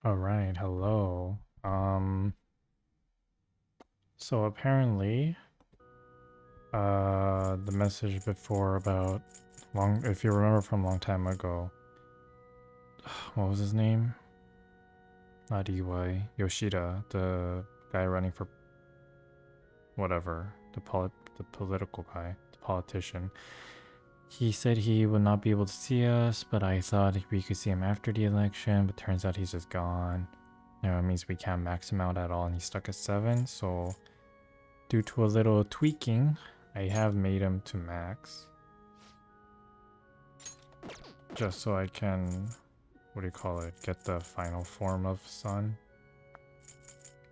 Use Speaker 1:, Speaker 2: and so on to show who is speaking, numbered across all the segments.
Speaker 1: All right, hello. So apparently, the message before about if you remember from a long time ago, what was his name? Not EY, Yoshida, the guy running for whatever, the political guy, the politician. He said he would not be able to see us, but I thought we could see him after the election, but turns out he's just gone. It means we can't max him out at all, and he's stuck at 7, so due to a little tweaking, I have made him to max. Just so I can, what do you call it, get the final form of Sun.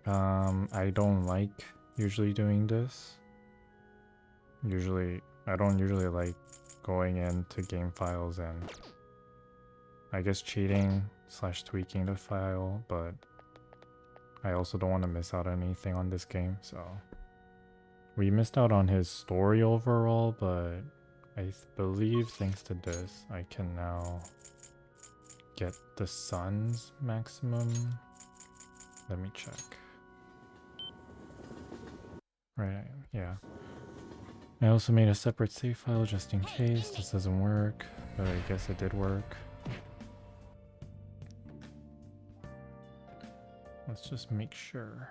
Speaker 1: I don't like usually doing this. I don't usually like going into game files and I guess cheating slash tweaking the file, but I also don't want to miss out on anything on this game, so. We missed out on his story overall, but I believe thanks to this, I can now get the sun's maximum. Let me check. Right, yeah. I also made a separate save file just in case this doesn't work, but I guess it did work. Let's just make sure.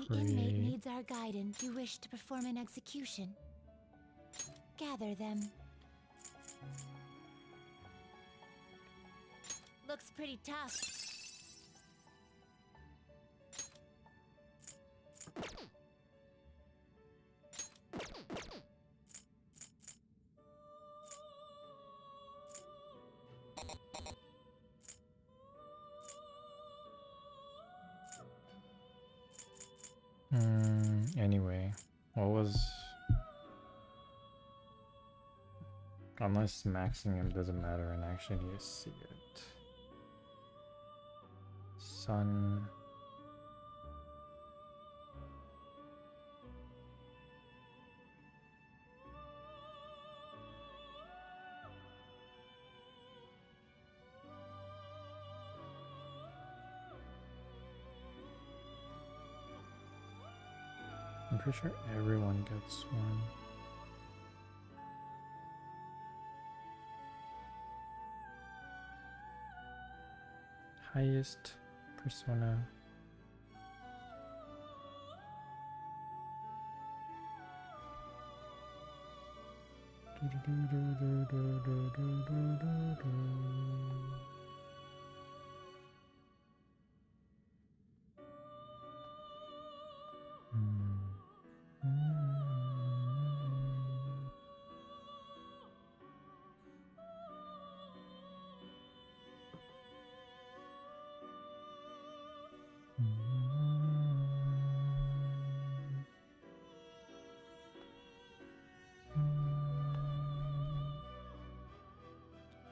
Speaker 2: The inmate needs our guidance. You wish to perform an execution. Gather them. Looks pretty tough.
Speaker 1: Anyway, what was... Unless maxing him doesn't matter and I actually need to see it. Sun... I'm pretty sure everyone gets one. Highest persona.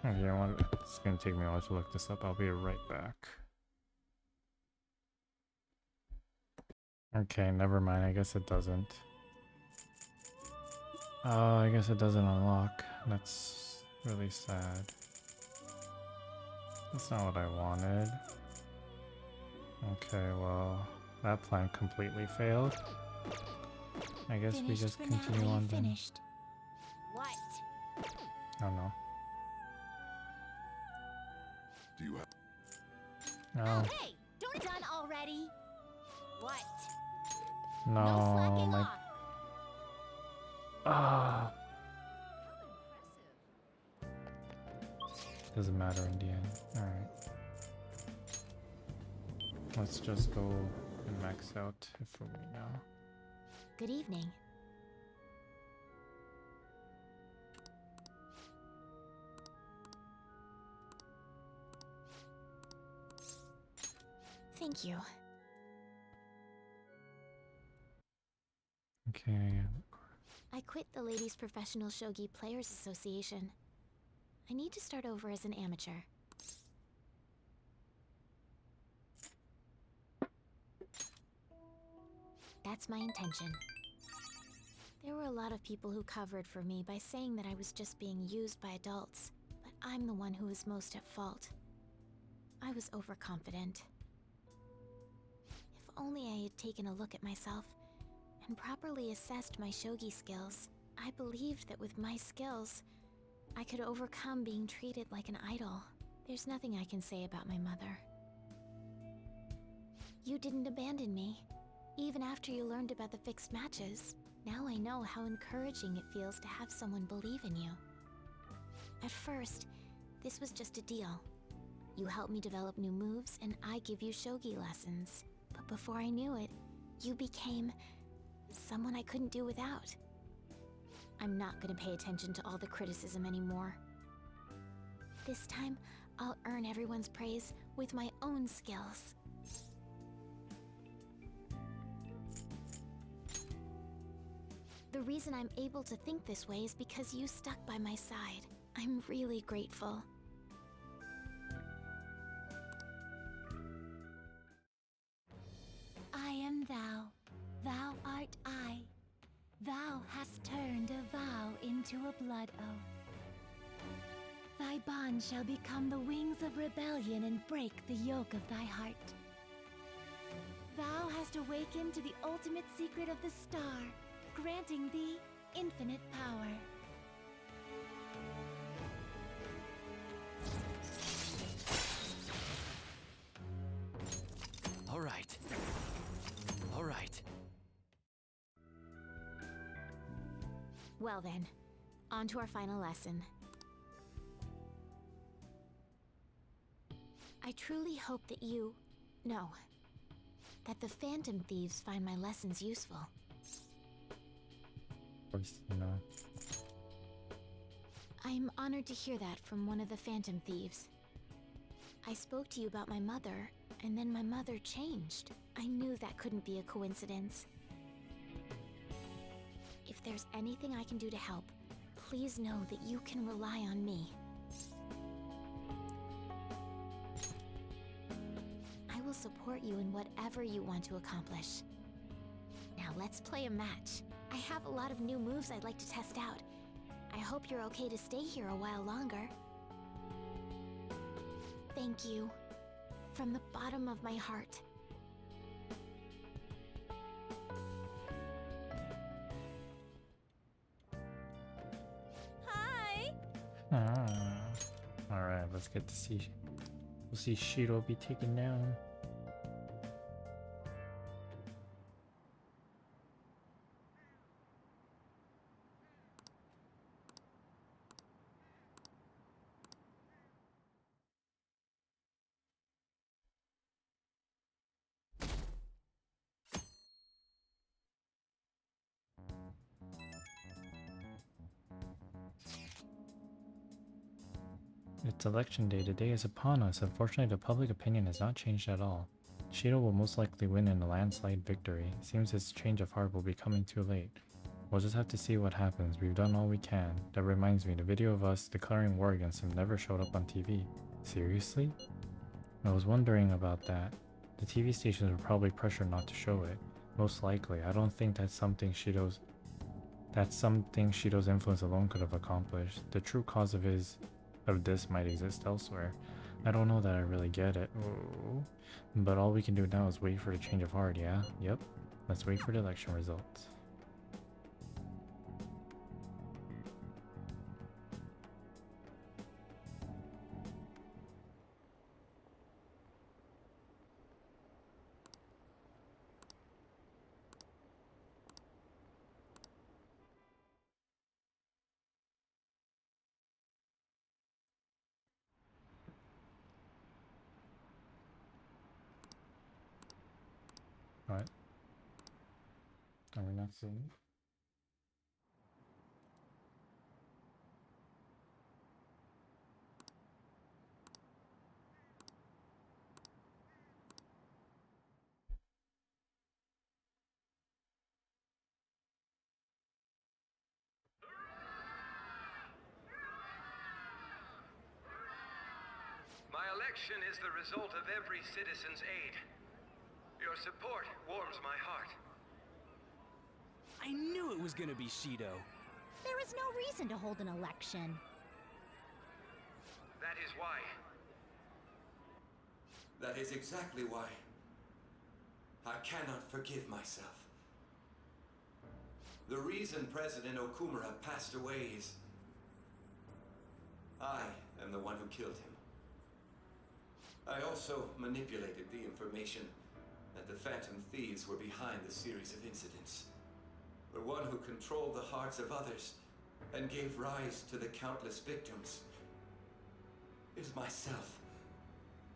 Speaker 1: Okay, you know what? It's gonna take me a while to look this up. I'll be right back. Okay, never mind. I guess it doesn't. Oh, I guess it doesn't unlock. That's really sad. That's not what I wanted. Okay, well, that plan completely failed. I guess we just continue on then.
Speaker 2: What?
Speaker 1: Oh no.
Speaker 3: Do you have...
Speaker 1: No.
Speaker 2: Oh, hey! Don't done already. What?
Speaker 1: No,
Speaker 2: No slacking
Speaker 1: my...
Speaker 2: off.
Speaker 1: Ah. Doesn't matter in the end. Alright. Let's just go and max out for me now.
Speaker 2: Good evening. Thank you.
Speaker 1: Okay.
Speaker 2: I quit the Ladies Professional Shogi Players Association. I need to start over as an amateur. That's my intention. There were a lot of people who covered for me by saying that I was just being used by adults, but I'm the one who was most at fault. I was overconfident. If only I had taken a look at myself and properly assessed my shogi skills. I believed that with my skills, I could overcome being treated like an idol. There's nothing I can say about my mother. You didn't abandon me, even after you learned about the fixed matches. Now I know how encouraging it feels to have someone believe in you. At first, this was just a deal. You help me develop new moves, and I give you shogi lessons. But before I knew it, you became someone I couldn't do without. I'm not gonna pay attention to all the criticism anymore. This time, I'll earn everyone's praise with my own skills. The reason I'm able to think this way is because you stuck by my side. I'm really grateful. I am thou. Thou art I. Thou hast turned a vow into a blood oath. Thy bond shall become the wings of rebellion and break the yoke of thy heart. Thou hast awakened to the ultimate secret of the star, granting thee infinite power.
Speaker 3: All right. All right.
Speaker 2: Well then, on to our final lesson. I truly hope that that the Phantom Thieves find my lessons useful.
Speaker 1: Of course, you know.
Speaker 2: I'm honored to hear that from one of the Phantom Thieves. I spoke to you about my mother, and then my mother changed. I knew that couldn't be a coincidence. If there's anything I can do to help, please know that you can rely on me. I will support you in whatever you want to accomplish. Now let's play a match. I have a lot of new moves I'd like to test out. I hope you're okay to stay here a while longer. Thank you. From the bottom of my heart. Hi!
Speaker 1: Alright, let's get to see. We'll see Shido be taken down. It's election day. The day is upon us. Unfortunately, the public opinion has not changed at all. Shido will most likely win in a landslide victory. Seems his change of heart will be coming too late. We'll just have to see what happens. We've done all we can. That reminds me, the video of us declaring war against him never showed up on TV. Seriously? I was wondering about that. The TV stations were probably pressured not to show it. Most likely. I don't think that's something Shido's influence alone could have accomplished. The true cause of this might exist elsewhere. I don't know that I really get it. Ooh. But all we can do now is wait for the change of heart, yeah? Yep. Let's wait for the election results. What? Are we not seeing?
Speaker 4: My election is the result of every citizen's aid. Your support warms my heart.
Speaker 3: I knew it was gonna be Shido.
Speaker 5: There is no reason to hold an election.
Speaker 4: That is why.
Speaker 6: That is exactly why. I cannot forgive myself. The reason President Okumura passed away is... I am the one who killed him. I also manipulated the information that the Phantom Thieves were behind the series of incidents. The one who controlled the hearts of others and gave rise to the countless victims is myself.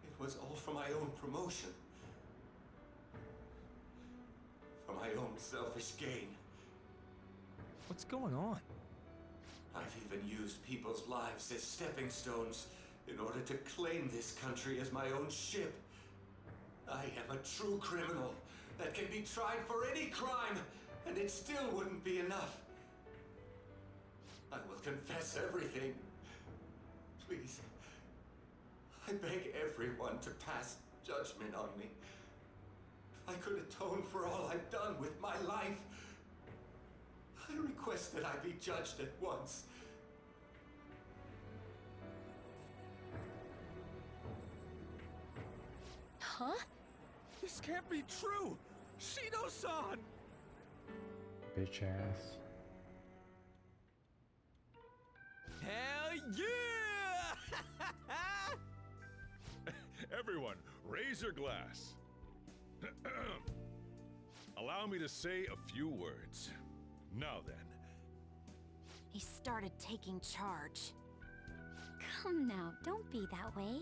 Speaker 6: It was all for my own promotion. For my own selfish gain.
Speaker 3: What's going on?
Speaker 6: I've even used people's lives as stepping stones in order to claim this country as my own ship. I am a true criminal that can be tried for any crime, and it still wouldn't be enough. I will confess everything. Please. I beg everyone to pass judgment on me. If I could atone for all I've done with my life, I request that I be judged at once.
Speaker 5: Huh?
Speaker 3: This can't be true! Shido-san!
Speaker 1: Bitch ass.
Speaker 3: Hell yeah!
Speaker 7: Everyone, raise your glass. Allow me to say a few words. Now then,
Speaker 5: He started taking charge. Come now, don't be that way.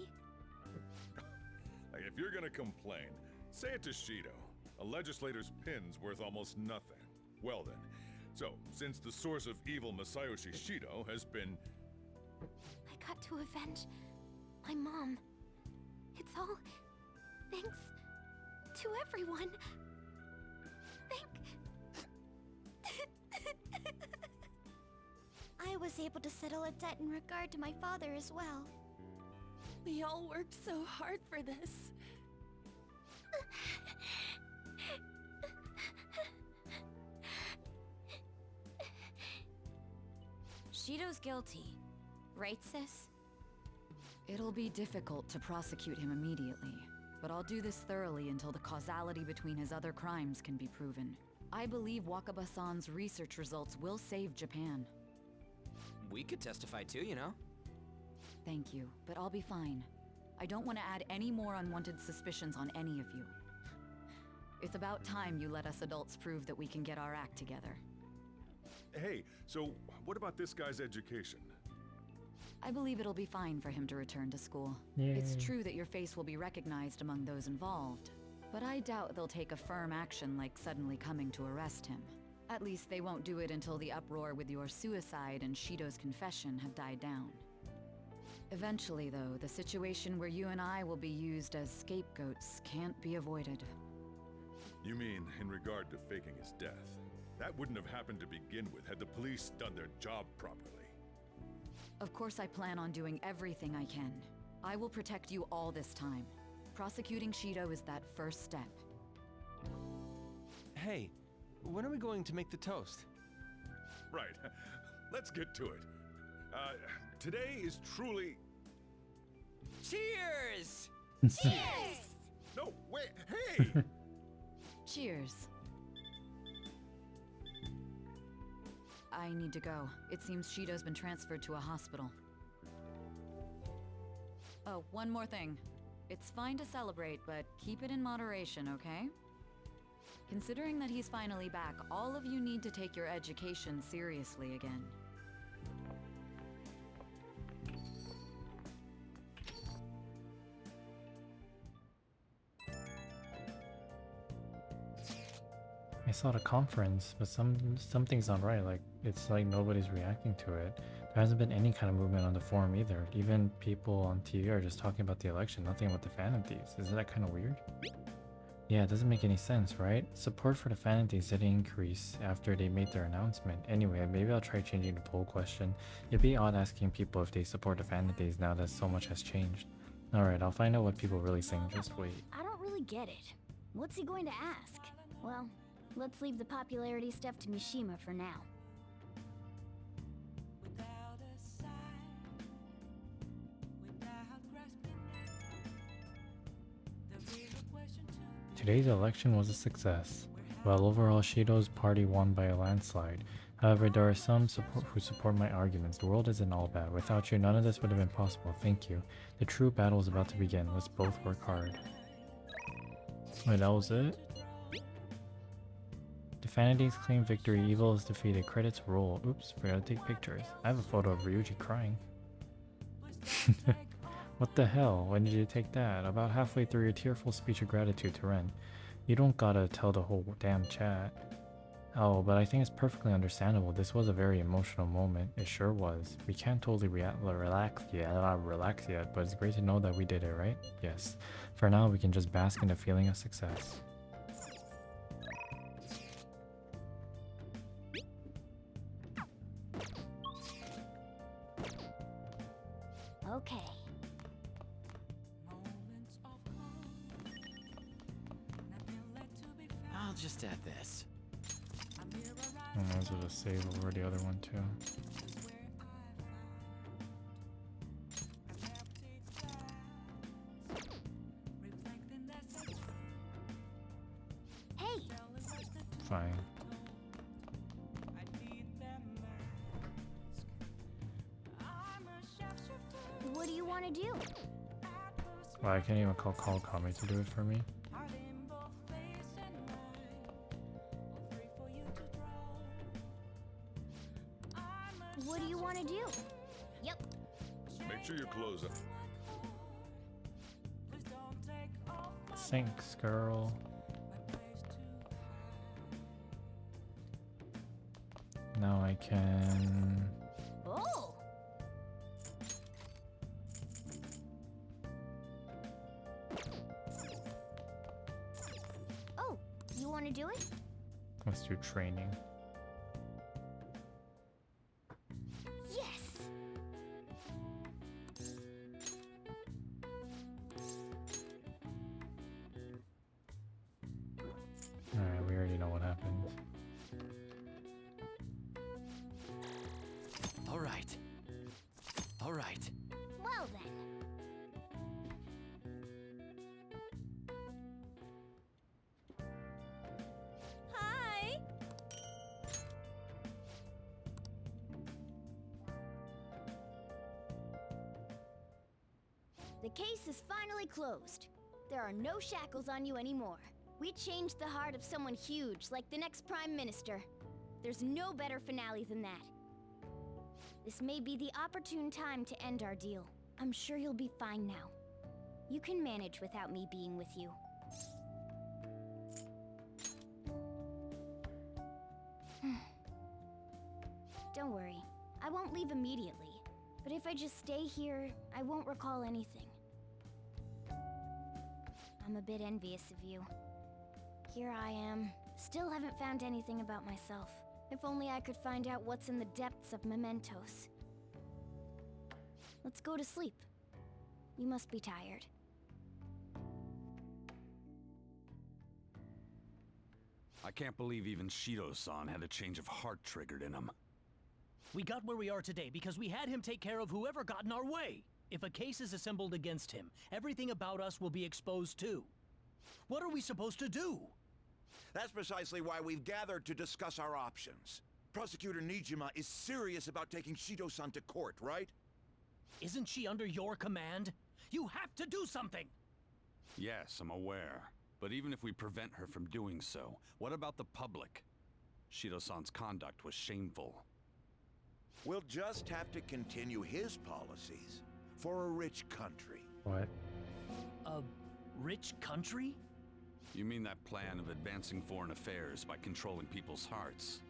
Speaker 7: if you're gonna complain, say it to Shido. A legislator's pin's worth almost nothing. Well then, so since the source of evil Masayoshi Shido has been...
Speaker 5: I got to avenge my mom. It's all thanks to everyone. I was able to settle a debt in regard to my father as well. We all worked so hard for this. Shido's guilty, right, sis?
Speaker 8: It'll be difficult to prosecute him immediately, but I'll do this thoroughly until the causality between his other crimes can be proven. I believe Wakaba-san's research results will save Japan.
Speaker 3: We could testify too, you know?
Speaker 8: Thank you, but I'll be fine. I don't want to add any more unwanted suspicions on any of you. It's about time you let us adults prove that we can get our act together.
Speaker 7: Hey, so what about this guy's education?
Speaker 8: I believe it'll be fine for him to return to school.
Speaker 1: Yay.
Speaker 8: It's true that your face will be recognized among those involved, but I doubt they'll take a firm action like suddenly coming to arrest him. At least they won't do it until the uproar with your suicide and Shido's confession have died down. Eventually, though, the situation where you and I will be used as scapegoats can't be avoided.
Speaker 7: You mean in regard to faking his death? That wouldn't have happened to begin with had the police done their job properly.
Speaker 8: Of course I plan on doing everything I can. I will protect you all this time. Prosecuting Shido is that first step.
Speaker 3: Hey, when are we going to make the toast?
Speaker 7: Right. Let's get to it. Today is truly...
Speaker 3: Cheers!
Speaker 5: Cheers!
Speaker 7: No, wait, hey!
Speaker 8: Cheers. I need to go. It seems Shido's been transferred to a hospital. Oh, one more thing. It's fine to celebrate, but keep it in moderation, okay? Considering that he's finally back, all of you need to take your education seriously again.
Speaker 1: I saw the conference, but something's not right. Like, it's like nobody's reacting to it. There hasn't been any kind of movement on the forum either. Even people on TV are just talking about the election, nothing about the Phantom Thieves. Isn't that kind of weird? Yeah, it doesn't make any sense, right? Support for the Phantom Thieves didn't increase after they made their announcement. Anyway, maybe I'll try changing the poll question. It'd be odd asking people if they support the Phantom Thieves now that so much has changed. Alright, I'll find out what people really think. Just wait.
Speaker 5: I don't really get it. What's he going to ask? Well, Let's leave the popularity stuff to Mishima for now.
Speaker 1: Today's election was a success. While overall Shido's party won by a landslide. However, there are some who support my arguments. The world isn't all bad. Without you, none of this would have been possible. Thank you. The true battle is about to begin. Let's both work hard. Wait, that was it? Definity's claim victory. Evil is defeated. Credits roll. Oops, forgot to take pictures. I have a photo of Ryuji crying. What the hell? When did you take that? About halfway through your tearful speech of gratitude to Ren. You don't gotta tell the whole damn chat. Oh, but I think it's perfectly understandable. This was a very emotional moment. It sure was. We can't totally relax yet, but it's great to know that we did it, right? Yes. For now, we can just bask in the feeling of success.
Speaker 5: Okay.
Speaker 3: I'll just add this.
Speaker 1: I might as well just save over the other one too.
Speaker 5: Hey!
Speaker 1: Fine.
Speaker 5: What do you want to do?
Speaker 1: Well, I can't even call Kami to do it for me.
Speaker 5: What do you want to do? Yep.
Speaker 7: Make sure you close up.
Speaker 1: Thanks, girl. Now I can...
Speaker 5: Oh! Oh, you want to do it?
Speaker 1: Let's do training.
Speaker 5: Yes!
Speaker 1: Alright, we already know what happens.
Speaker 3: Alright. Alright.
Speaker 5: Well then. Hi! The case is finally closed. There are no shackles on you anymore. We changed the heart of someone huge, like the next Prime Minister. There's no better finale than that. This may be the opportune time to end our deal. I'm sure you'll be fine now. You can manage without me being with you. Don't worry, I won't leave immediately. But if I just stay here, I won't recall anything. I'm a bit envious of you. Here I am, still haven't found anything about myself. If only I could find out what's in the depths of mementos. Let's go to sleep. You must be tired.
Speaker 9: I can't believe even Shido-san had a change of heart triggered in him.
Speaker 10: We got where we are today because we had him take care of whoever got in our way. If a case is assembled against him, everything about us will be exposed too. What are we supposed to do?
Speaker 11: That's precisely why we've gathered to discuss our options. Prosecutor Nijima is serious about taking Shido-san to court, right?
Speaker 10: Isn't she under your command? You have to do something!
Speaker 9: Yes, I'm aware. But even if we prevent her from doing so, what about the public? Shido-san's conduct was shameful.
Speaker 11: We'll just have to continue his policies for a rich country.
Speaker 1: What?
Speaker 10: A rich country?
Speaker 9: You mean that plan of advancing foreign affairs by controlling people's hearts?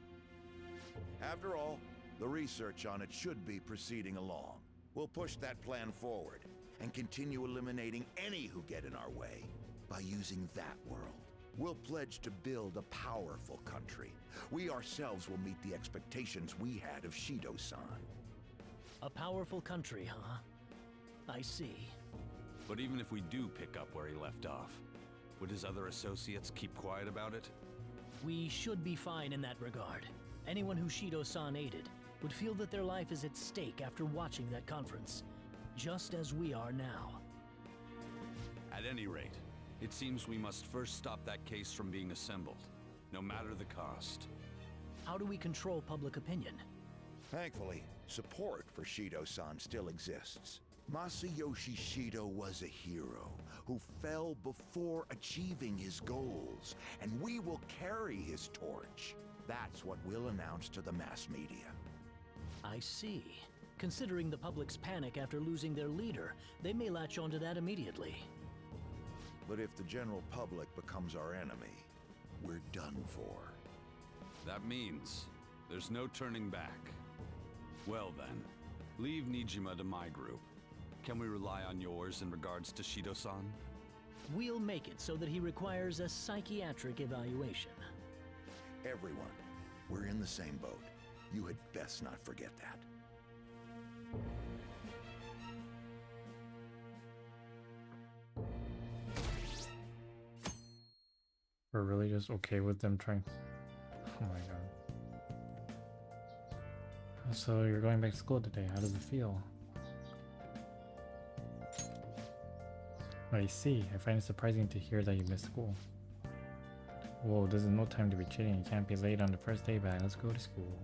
Speaker 11: After all, the research on it should be proceeding along. We'll push that plan forward and continue eliminating any who get in our way by using that world. We'll pledge to build a powerful country. We ourselves will meet the expectations we had of Shido-san.
Speaker 10: A powerful country, huh? I see.
Speaker 9: But even if we do pick up where he left off, would his other associates keep quiet about it?
Speaker 10: We should be fine in that regard. Anyone who Shido-san aided would feel that their life is at stake after watching that conference, just as we are now.
Speaker 9: At any rate, it seems we must first stop that case from being assembled, no matter the cost.
Speaker 10: How do we control public opinion?
Speaker 11: Thankfully, support for Shido-san still exists. Masayoshi Shido was a hero who fell before achieving his goals, and we will carry his torch. That's what we'll announce to the mass media.
Speaker 10: I see. Considering the public's panic after losing their leader, they may latch onto that immediately.
Speaker 11: But if the general public becomes our enemy, we're done for.
Speaker 9: That means there's no turning back. Well then, leave Nijima to my group. Can we rely on yours in regards to Shido-san?
Speaker 10: We'll make it so that he requires a psychiatric evaluation.
Speaker 11: Everyone, we're in the same boat. You had best not forget that.
Speaker 1: We're really just okay with them trying. Oh my god. So you're going back to school today. How does it feel? I see. I find it surprising to hear that you missed school. Whoa, this is no time to be cheating. You can't be late on the first day back. Let's go to school.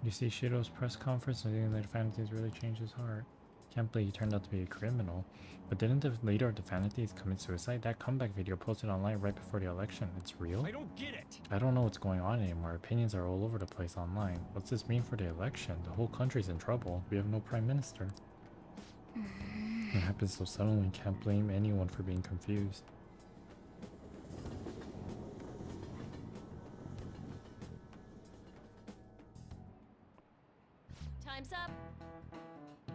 Speaker 1: You see Shido's press conference and thinking that Fanaties really changed his heart. Can't believe he turned out to be a criminal. But didn't the leader of the Fanaties commit suicide? That comeback video posted online right before the election. It's real?
Speaker 3: I don't get it.
Speaker 1: I don't know what's going on anymore. Opinions are all over the place online. What's this mean for the election? The whole country's in trouble. We have no prime minister. It happens so suddenly. Can't blame anyone for being confused.
Speaker 5: Time's up.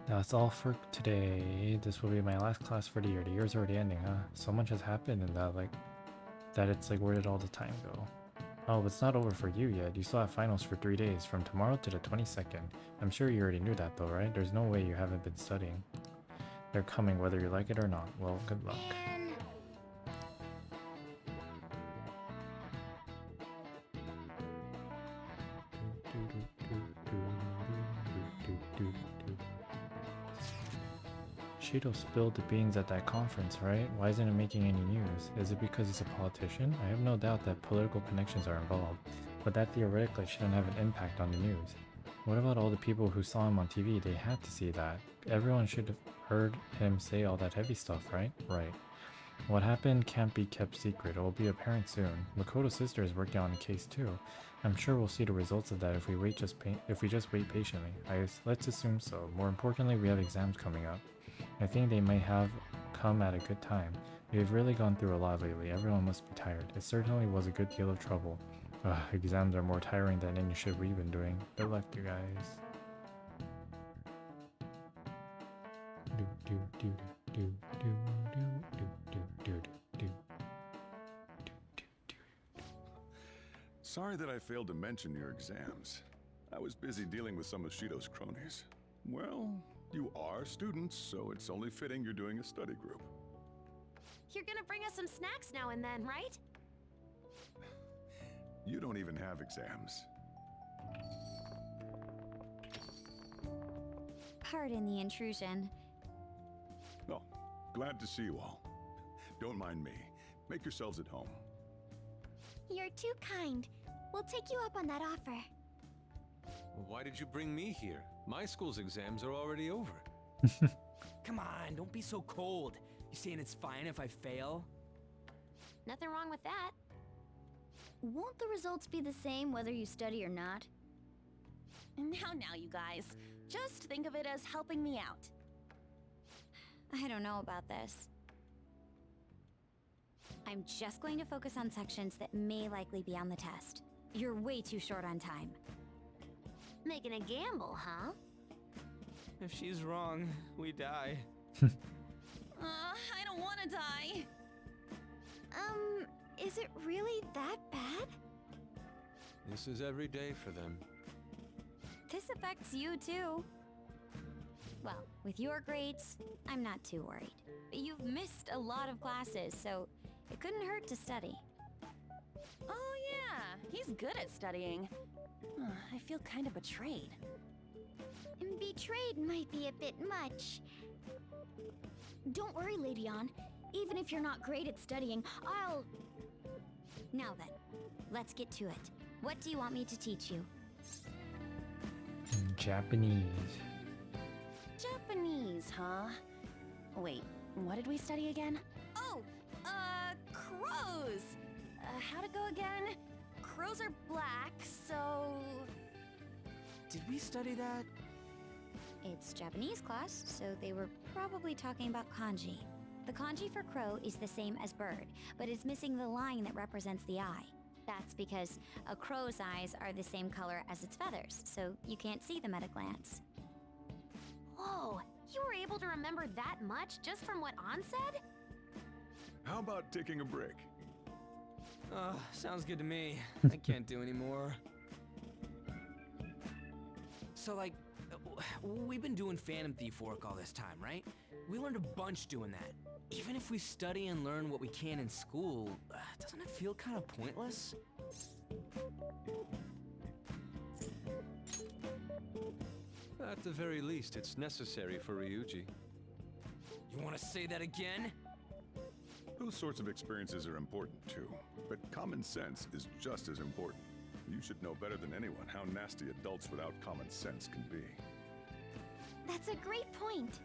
Speaker 1: That's all for today. This will be my last class for the year. The year's already ending, huh? So much has happened in that it's like, where did all the time go? Oh, it's not over for you yet. You still have finals for 3 days, from tomorrow to the 22nd. I'm sure you already knew that though, right? There's no way you haven't been studying. They're coming whether you like it or not. Well, good luck. Shido spilled the beans at that conference, right? Why isn't it making any news? Is it because he's a politician? I have no doubt that political connections are involved, but that theoretically shouldn't have an impact on the news. What about all the people who saw him on TV? They had to see that. Everyone should have heard him say all that heavy stuff, right? Right. What happened can't be kept secret. It will be apparent soon. Makoto's sister is working on a case too. I'm sure we'll see the results of that if we just wait patiently. Let's assume so. More importantly, we have exams coming up. I think they may have come at a good time. We've really gone through a lot lately. Everyone must be tired. It certainly was a good deal of trouble. Exams are more tiring than any shit we've been doing. Good luck, you guys.
Speaker 7: Sorry that I failed to mention your exams. I was busy dealing with some of Shido's cronies. Well, you are students, so it's only fitting you're doing a study group.
Speaker 5: You're gonna bring us some snacks now and then, right?
Speaker 7: You don't even have exams.
Speaker 5: Pardon the intrusion.
Speaker 7: Oh, glad to see you all. Don't mind me. Make yourselves at home.
Speaker 5: You're too kind. We'll take you up on that offer.
Speaker 3: Why did you bring me here? My school's exams are already over.
Speaker 12: Come on, don't be so cold. You saying it's fine if I fail?
Speaker 5: Nothing wrong with that. Won't the results be the same whether you study or not? Now, you guys. Just think of it as helping me out. I don't know about this. I'm just going to focus on sections that may likely be on the test. You're way too short on time. Making a gamble, huh?
Speaker 12: If she's wrong, we die.
Speaker 5: I don't want to die. Is it really that bad?
Speaker 3: This is every day for them.
Speaker 13: This affects you too. Well, with your grades, I'm not too worried. But you've missed a lot of classes, so it couldn't hurt to study.
Speaker 14: Oh yeah, he's good at studying. I feel kind of betrayed.
Speaker 5: Betrayed might be a bit much. Don't worry, Lady Ann. Even if you're not great at studying, I'll...
Speaker 13: Now then, let's get to it. What do you want me to teach you?
Speaker 1: Japanese.
Speaker 14: Japanese, huh? Wait, what did we study again?
Speaker 5: Oh, crows! How'd it go again? Crows are black, so...
Speaker 12: Did we study that?
Speaker 13: It's Japanese class, so they were probably talking about kanji. The kanji for crow is the same as bird, but it's missing the line that represents the eye. That's because a crow's eyes are the same color as its feathers, so you can't see them at a glance.
Speaker 2: Whoa, you were able to remember that much just from what An said?
Speaker 7: How about taking a break?
Speaker 12: Sounds good to me. I can't do anymore. So, like, we've been doing Phantom Thief work all this time, right? We learned a bunch doing that. Even if we study and learn what we can in school, doesn't it feel kind of pointless?
Speaker 3: At the very least, it's necessary for Ryuji.
Speaker 12: You want to say that again?
Speaker 7: Those sorts of experiences are important too, but common sense is just as important. You should know better than anyone how nasty adults without common sense can be.
Speaker 5: That's a great point.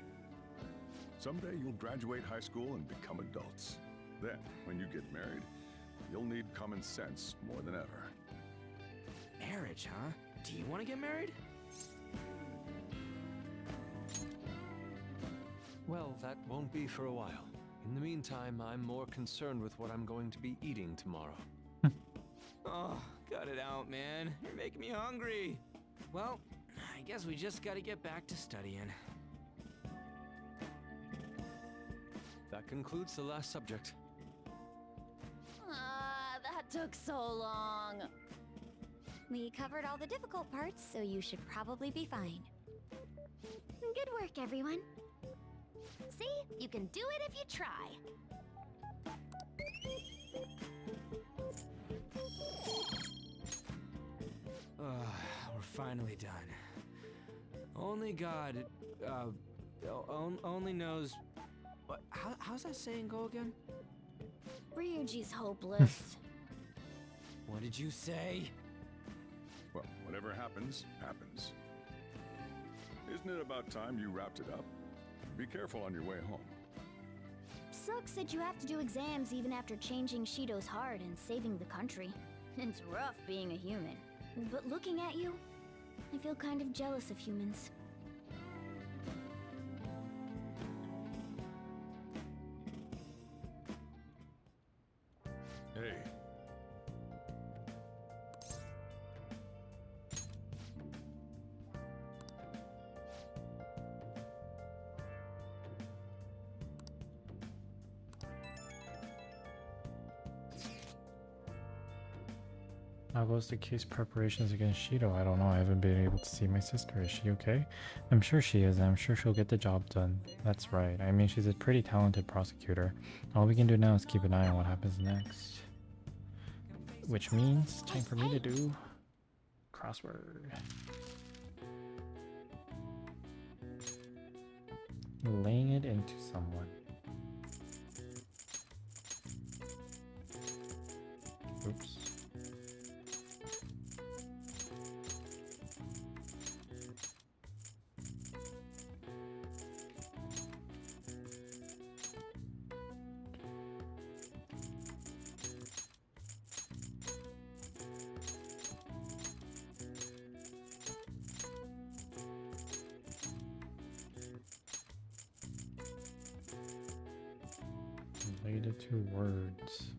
Speaker 7: Someday you'll graduate high school and become adults. Then, when you get married, you'll need common sense more than ever.
Speaker 12: Marriage, huh? Do you want to get married?
Speaker 3: Well, that won't be for a while. In the meantime, I'm more concerned with what I'm going to be eating tomorrow.
Speaker 12: Oh, cut it out, man. You're making me hungry. Well, I guess we just gotta get back to studying.
Speaker 3: That concludes the last subject.
Speaker 5: That took so long.
Speaker 13: We covered all the difficult parts, so you should probably be fine.
Speaker 5: Good work, everyone.
Speaker 2: See? You can do it if you try.
Speaker 12: We're finally done. Only God, only knows... What, how's that saying go again?
Speaker 5: Ryuji's hopeless.
Speaker 12: What did you say?
Speaker 7: Well, whatever happens, happens. Isn't it about time you wrapped it up? Be careful on your way home.
Speaker 5: Sucks that you have to do exams even after changing Shido's heart and saving the country. It's rough being a human. But looking at you, I feel kind of jealous of humans.
Speaker 7: Hey.
Speaker 1: How goes the case preparations against Shido? I don't know. I haven't been able to see my sister. Is she okay? I'm sure she is. I'm sure she'll get the job done. That's right. I mean, she's a pretty talented prosecutor. All we can do now is keep an eye on what happens next. Which means time for me to do crossword. Laying it into someone. Oops. Related to words.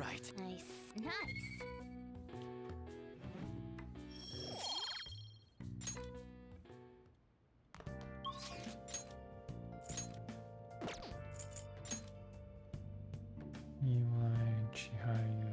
Speaker 10: right.
Speaker 5: Nice. Nice.
Speaker 1: Eli Chihayu.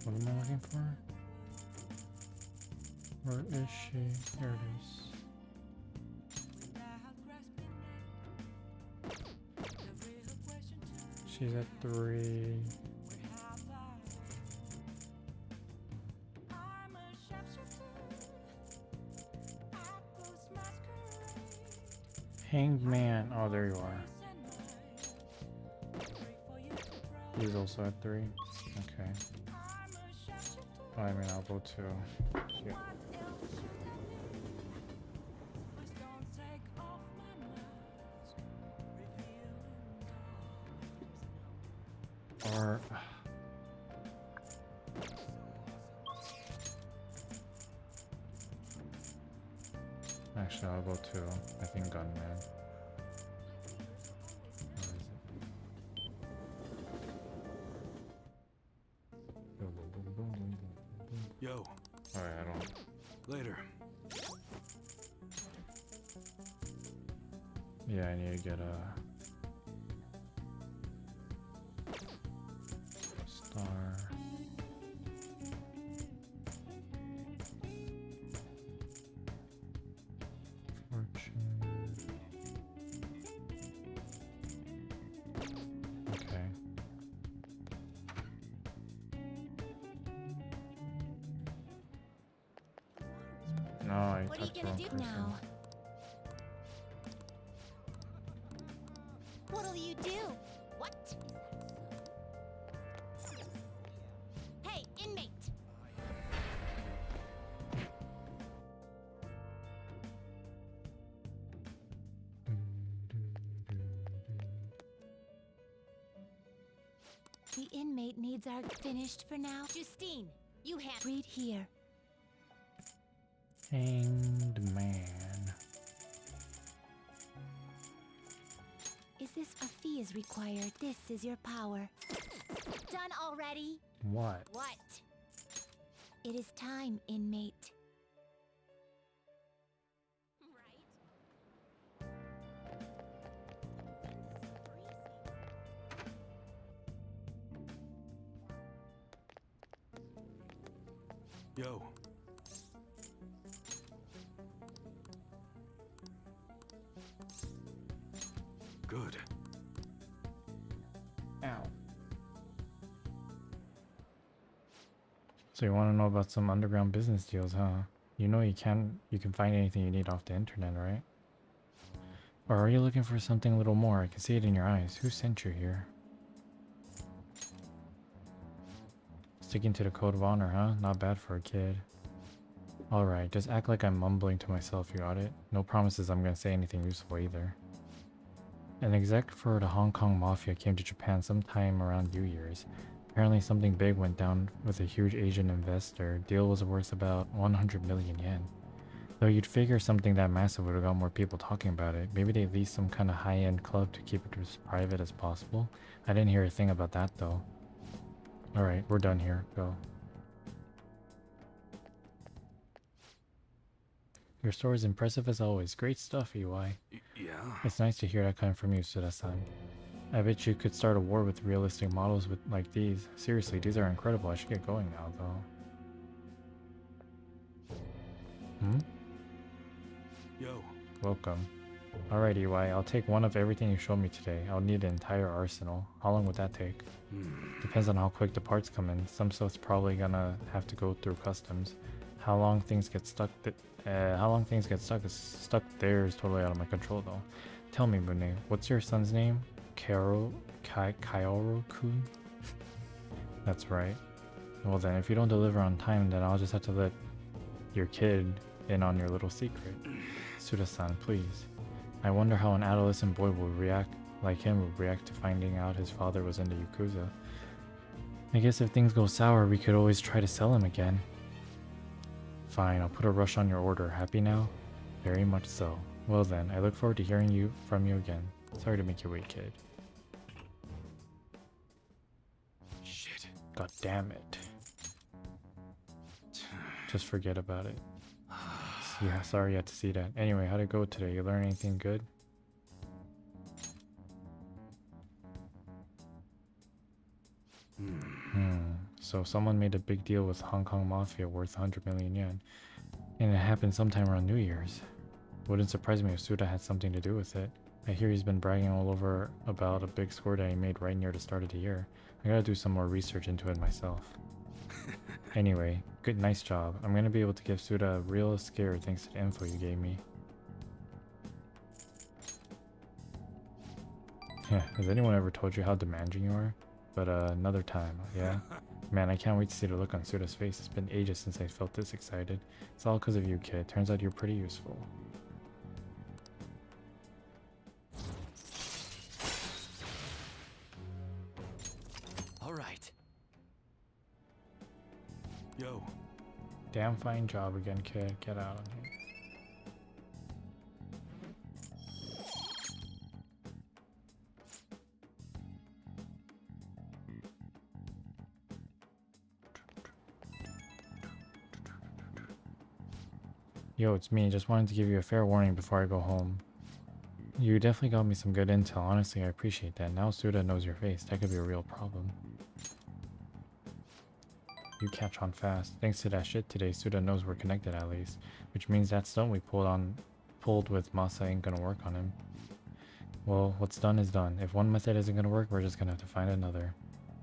Speaker 1: What am I looking for? Where is she? Here it is. She's at 3. Hanged Man. Oh, there you are. He's also at 3. Okay. I mean, I'll go to. Yeah. Or. Actually, I'll go to, I think, Gunman. Where is it?
Speaker 9: Yo.
Speaker 1: Alright, I don't.
Speaker 9: Later.
Speaker 1: Yeah, I need to get a star. Fortune. Okay. No, I
Speaker 2: What are you
Speaker 1: touched the
Speaker 2: gonna
Speaker 1: wrong
Speaker 2: do
Speaker 1: person.
Speaker 2: now? What'll you do? What? Hey, inmate! The inmate needs our finished for now. Justine, you have. Read here.
Speaker 1: Hanged Man.
Speaker 2: Is this a fee is required? This is your power. Done already?
Speaker 1: What?
Speaker 2: What? It is time, inmate.
Speaker 9: Yo. Good.
Speaker 1: Ow. So you want to know about some underground business deals, huh? You know you can find anything you need off the internet, right? Or are you looking for something a little more? I can see it in your eyes. Who sent you here? Sticking to the code of honor, huh? Not bad for a kid. Alright, just act like I'm mumbling to myself, you got it? No promises I'm gonna say anything useful either. An exec for the Hong Kong Mafia came to Japan sometime around New Year's. Apparently something big went down with a huge Asian investor. Deal was worth about 100 million yen. Though you'd figure something that massive would have got more people talking about it. Maybe they leased some kind of high-end club to keep it as private as possible. I didn't hear a thing about that though. Alright, we're done here. Go. Your store is impressive as always. Great stuff, EY.
Speaker 9: Yeah.
Speaker 1: It's nice to hear that coming from you, Suda-san. I bet you could start a war with realistic models like these. Seriously, these are incredible. I should get going now, though. Hmm?
Speaker 9: Yo.
Speaker 1: Welcome. Alright, EY. I'll take one of everything you showed me today. I'll need an entire arsenal. How long would that take? Depends on how quick the parts come in. Some stuff's probably gonna have to go through customs. How long things get stuck is stuck there is totally out of my control though. Tell me, Mune, what's your son's name? Kaoru-kun? That's right. Well then, if you don't deliver on time, then I'll just have to let your kid in on your little secret. Suda-san, please. I wonder how an adolescent boy would react to finding out his father was into Yakuza. I guess if things go sour, we could always try to sell him again. Fine, I'll put a rush on your order. Happy now? Very much so. Well then, I look forward to hearing from you again. Sorry to make you wait, kid.
Speaker 9: Shit.
Speaker 1: God damn it. Just forget about it. Yeah, sorry you had to see that. Anyway, how'd it go today? You learn anything good? So someone made a big deal with Hong Kong Mafia worth 100 million yen. And it happened sometime around New Year's. Wouldn't surprise me if Suda had something to do with it. I hear he's been bragging all over about a big score that he made right near the start of the year. I gotta do some more research into it myself. Anyway, nice job. I'm gonna be able to give Suda a real scare thanks to the info you gave me. Yeah, has anyone ever told you how demanding you are? But another time, yeah? Man, I can't wait to see the look on Suda's face. It's been ages since I felt this excited. It's all because of you, kid. Turns out you're pretty useful.
Speaker 12: Alright.
Speaker 9: Yo.
Speaker 1: Damn fine job again, kid. Get out of here. Yo, it's me. Just wanted to give you a fair warning before I go home. You definitely got me some good intel. Honestly, I appreciate that. Now Suda knows your face. That could be a real problem. You catch on fast. Thanks to that shit today, Suda knows we're connected at least. Which means that stunt we pulled with Masa ain't gonna work on him. Well, what's done is done. If one method isn't gonna work, we're just gonna have to find another.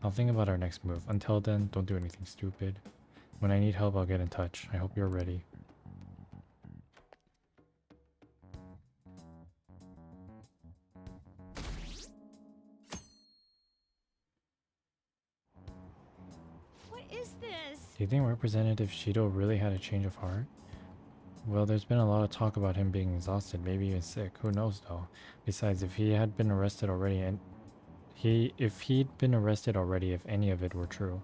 Speaker 1: I'll think about our next move. Until then, don't do anything stupid. When I need help, I'll get in touch. I hope you're ready. Do you think Representative Shido really had a change of heart? Well, there's been a lot of talk about him being exhausted, maybe even sick. Who knows though? Besides, if he had been arrested already if any of it were true.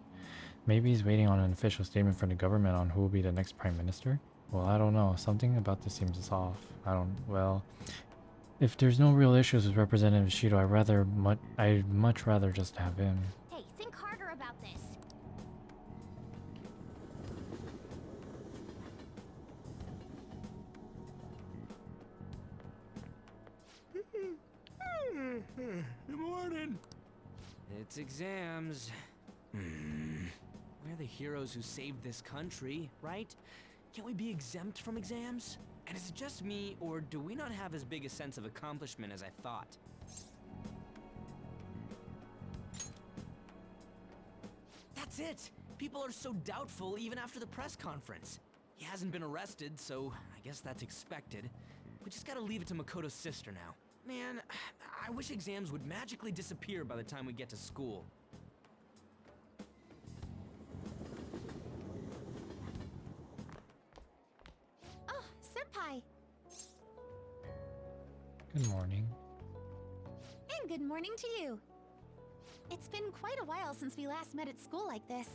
Speaker 1: Maybe he's waiting on an official statement from the government on who will be the next prime minister? Well, I don't know. Something about this seems off. If there's no real issues with Representative Shido, I'd much rather just have him.
Speaker 5: Hey, think harder about this.
Speaker 12: Good morning. It's exams. We're the heroes who saved this country, right? Can't we be exempt from exams? And is it just me, or do we not have as big a sense of accomplishment as I thought? That's it! People are so doubtful even after the press conference. He hasn't been arrested, so I guess that's expected. We just gotta leave it to Makoto's sister now. Man, I wish exams would magically disappear by the time we get to school.
Speaker 2: Oh, Senpai!
Speaker 1: Good morning.
Speaker 2: And good morning to you. It's been quite a while since we last met at school like this.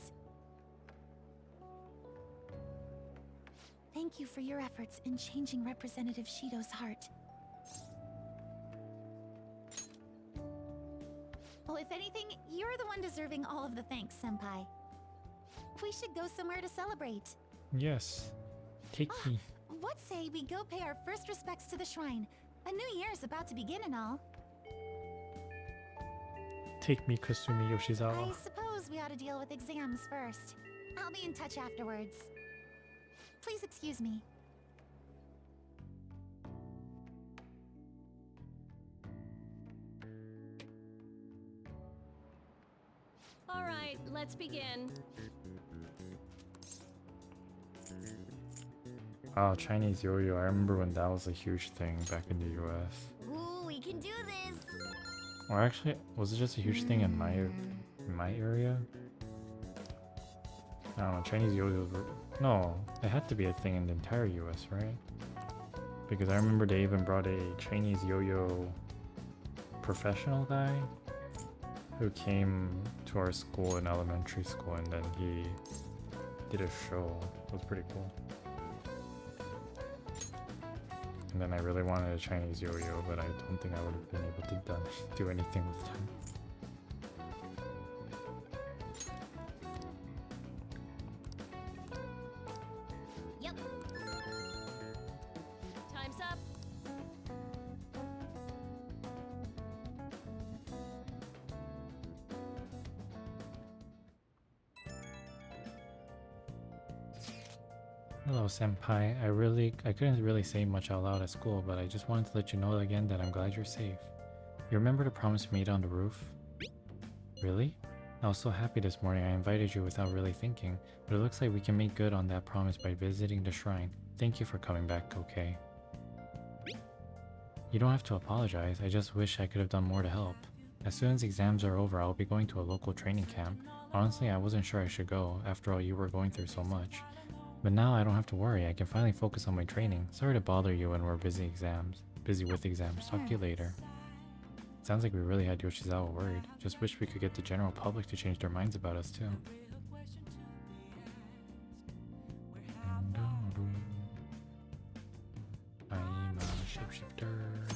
Speaker 2: Thank you for your efforts in changing Representative Shido's heart. Well, if anything, you're the one deserving all of the thanks, Senpai. We should go somewhere to celebrate.
Speaker 1: Yes. Take me.
Speaker 2: What say we go pay our first respects to the shrine? A new year's about to begin and all.
Speaker 1: Take me, Kasumi Yoshizawa.
Speaker 2: I suppose we ought to deal with exams first. I'll be in touch afterwards. Please excuse me.
Speaker 14: All right, let's begin.
Speaker 1: Oh, Chinese yo-yo. I remember when that was a huge thing back in the US.
Speaker 5: Ooh, we can do this!
Speaker 1: Or actually, was it just a huge thing in my area? I don't know, Chinese yo-yos were No, it had to be a thing in the entire US, right? Because I remember they even brought a Chinese yo-yo professional guy who came to our school in elementary school, and then he did a show. It was pretty cool. And then I really wanted a Chinese yo-yo, but I don't think I would have been able to do anything with them.
Speaker 14: Yep. Time's up.
Speaker 1: Hello, senpai. I couldn't really say much out loud at school, but I just wanted to let you know again that I'm glad you're safe. You remember to promise me on the roof? Really? I was so happy this morning I invited you without really thinking, but it looks like we can make good on that promise by visiting the shrine. Thank you for coming back, okay? You don't have to apologize, I just wish I could have done more to help. As soon as exams are over, I'll be going to a local training camp. Honestly, I wasn't sure I should go, after all you were going through so much. But now I don't have to worry, I can finally focus on my training. Sorry to bother you when we're busy with exams. Talk to you later. Sounds like we really had Yoshizawa worried. Just wish we could get the general public to change their minds about us too. I'm a shapeshifter.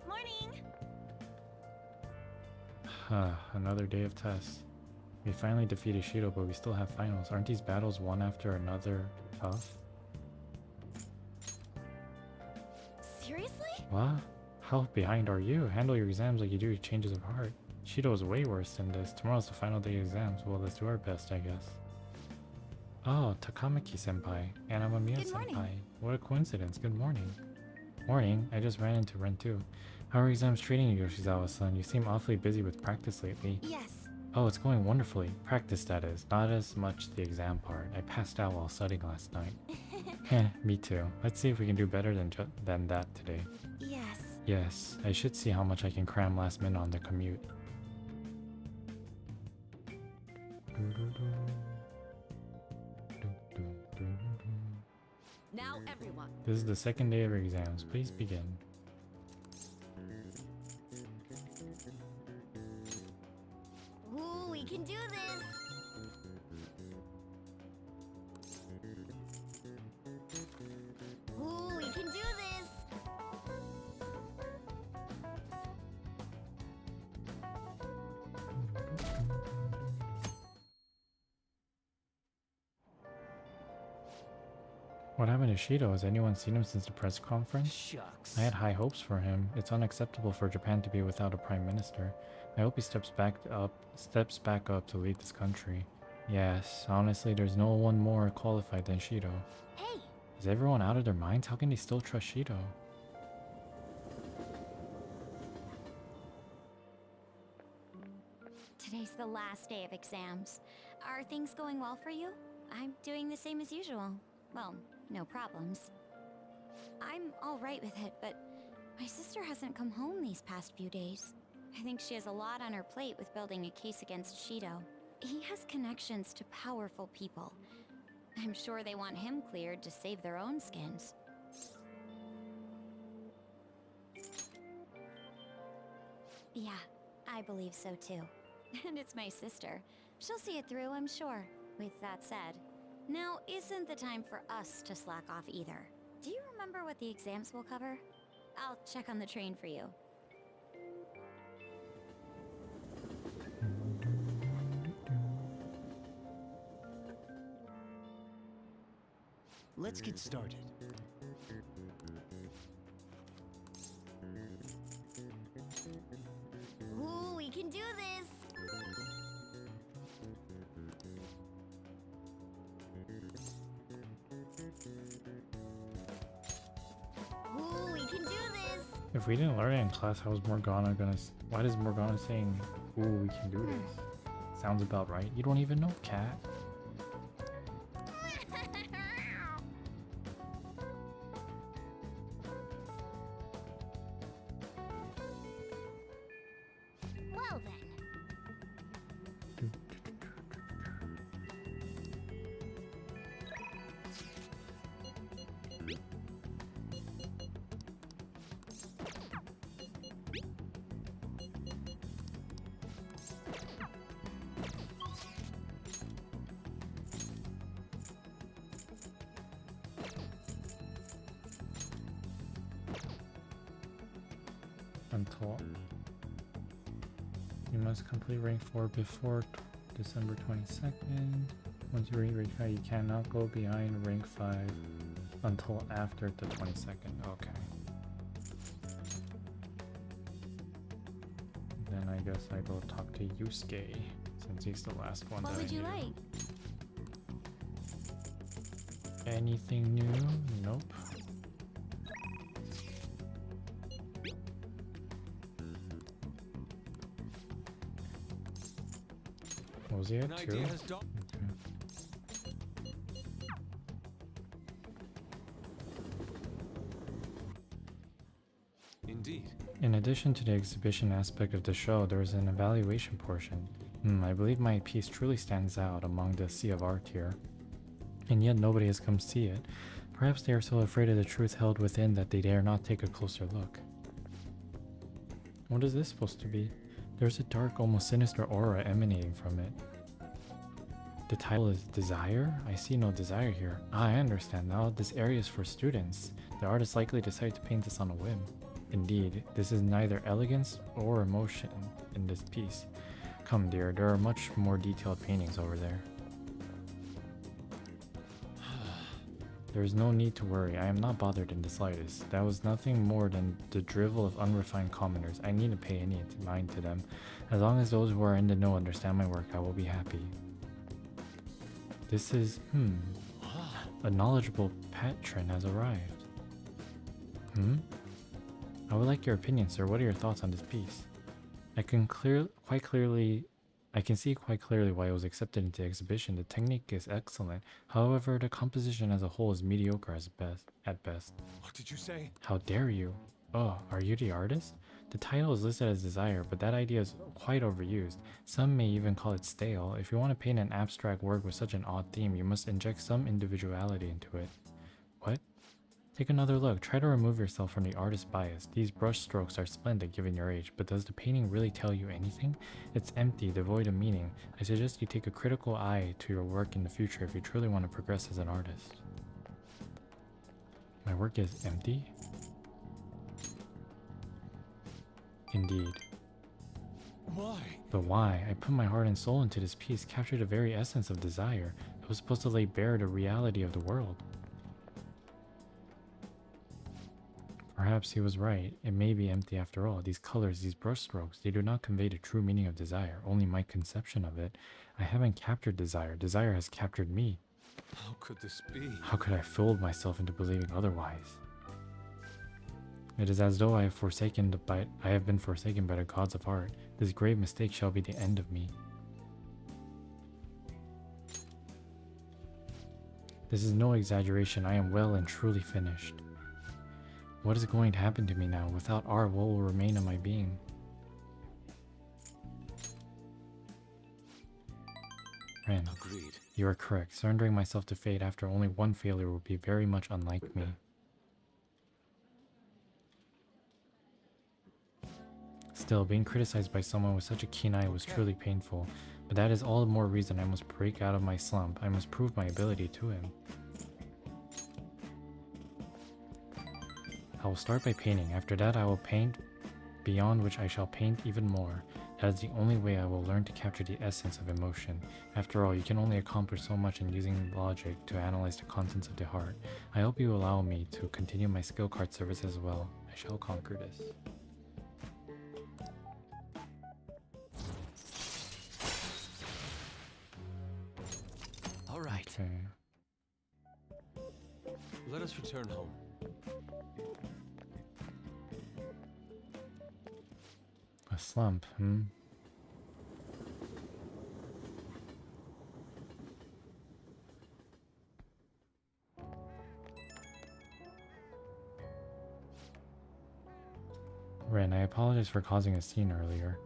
Speaker 14: Morning.
Speaker 1: Another day of tests. We finally defeated Shido, but we still have finals. Aren't these battles one after another tough?
Speaker 14: Seriously?
Speaker 1: What? How behind are you? Handle your exams like you do your changes of heart. Shido is way worse than this. Tomorrow's the final day of exams. Well, let's do our best, I guess. Oh, Takamaki-senpai. And I'm Amiya-senpai. What a coincidence. Good morning. Morning. I just ran into Ren too. How are exams treating you, Yoshizawa-san? You seem awfully busy with practice lately.
Speaker 2: Yes.
Speaker 1: Oh, it's going wonderfully. Practice, that is. Not as much the exam part. I passed out while studying last night. Heh, me too. Let's see if we can do better than that today.
Speaker 2: Yes.
Speaker 1: Yes, I should see how much I can cram last minute on the commute.
Speaker 8: Now everyone.
Speaker 1: This is the second day of your exams. Please begin.
Speaker 5: Ooh, we can do this! Ooh, we can do this!
Speaker 1: What happened to Shido? Has anyone seen him since the press conference?
Speaker 10: Shucks.
Speaker 1: I had high hopes for him. It's unacceptable for Japan to be without a prime minister. I hope he steps back up to lead this country. Yes, honestly, there's no one more qualified than Shido.
Speaker 5: Hey!
Speaker 1: Is everyone out of their minds? How can they still trust Shido?
Speaker 13: Today's the last day of exams. Are things going well for you? I'm doing the same as usual. Well, no problems. I'm alright with it, but my sister hasn't come home these past few days. I think she has a lot on her plate with building a case against Shido. He has connections to powerful people. I'm sure they want him cleared to save their own skins. Yeah, I believe so too. And it's my sister. She'll see it through, I'm sure. With that said, now isn't the time for us to slack off either. Do you remember what the exams will cover? I'll check on the train for you.
Speaker 10: Let's get started.
Speaker 5: Ooh, we can do this! Ooh, we can do this!
Speaker 1: If we didn't learn it in class, how is Morgana gonna... Why does Morgana saying, ooh, we can do this? Sounds about right. You don't even know, cat.
Speaker 5: Well then.
Speaker 1: until you must complete rank 4 before December 22nd. Once you reach rank 5, you cannot go behind rank 5 until after the 22nd. Okay. Then I guess I go talk to Yusuke, since he's the last one
Speaker 5: What
Speaker 1: that
Speaker 5: would
Speaker 1: I
Speaker 5: you
Speaker 1: knew.
Speaker 5: like?
Speaker 1: Anything new? Nope. Was he
Speaker 3: An
Speaker 1: at
Speaker 3: idea
Speaker 1: 2?
Speaker 3: has dawned. Indeed.
Speaker 1: In addition to the exhibition aspect of the show, there is an evaluation portion. I believe my piece truly stands out among the sea of art here. And yet nobody has come see it. Perhaps they are so afraid of the truth held within that they dare not take a closer look. What is this supposed to be? There's a dark, almost sinister aura emanating from it. The title is Desire? I see no desire here. I understand now. This area is for students. The artist likely decided to paint this on a whim. Indeed, this is neither elegance or emotion in this piece. Come dear, there are much more detailed paintings over there. There is no need to worry, I am not bothered in the slightest. That was nothing more than the drivel of unrefined commoners. I needn't pay any mind to them. As long as those who are in the know understand my work, I will be happy. This is, a knowledgeable patron has arrived. I would like your opinion, sir. What are your thoughts on this piece? I can see quite clearly why it was accepted into the exhibition. The technique is excellent. However, the composition as a whole is mediocre at best.
Speaker 3: What did you say?
Speaker 1: How dare you? Oh, are you the artist? The title is listed as Desire, but that idea is quite overused. Some may even call it stale. If you want to paint an abstract work with such an odd theme, you must inject some individuality into it. What? Take another look. Try to remove yourself from the artist's bias. These brush strokes are splendid given your age, but does the painting really tell you anything? It's empty, devoid of meaning. I suggest you take a critical eye to your work in the future if you truly want to progress as an artist. My work is empty? Indeed.
Speaker 3: Why?
Speaker 1: But why? I put my heart and soul into this piece, captured the very essence of desire. It was supposed to lay bare the reality of the world. Perhaps he was right. It may be empty after all. These colors, these brushstrokes, they do not convey the true meaning of desire, only my conception of it. I haven't captured desire. Desire has captured me.
Speaker 3: How could this be?
Speaker 1: How could I have fooled myself into believing otherwise? It is as though I have been forsaken by the gods of art. This grave mistake shall be the end of me. This is no exaggeration. I am well and truly finished. What is going to happen to me now? Without art, what will remain of my being? Ren,
Speaker 3: Agreed.
Speaker 1: you are correct. Surrendering myself to fate after only one failure would be very much unlike me. Still, being criticized by someone with such a keen eye was truly painful, but that is all the more reason I must break out of my slump. I must prove my ability to him. I will start by painting. After that, I will paint, beyond which I shall paint even more. That is the only way I will learn to capture the essence of emotion. After all, you can only accomplish so much in using logic to analyze the contents of the heart. I hope you allow me to continue my skill card service as well. I shall conquer this.
Speaker 3: All right.
Speaker 1: Okay.
Speaker 3: Let us return home.
Speaker 1: A slump, Ren, I apologize for causing a scene earlier.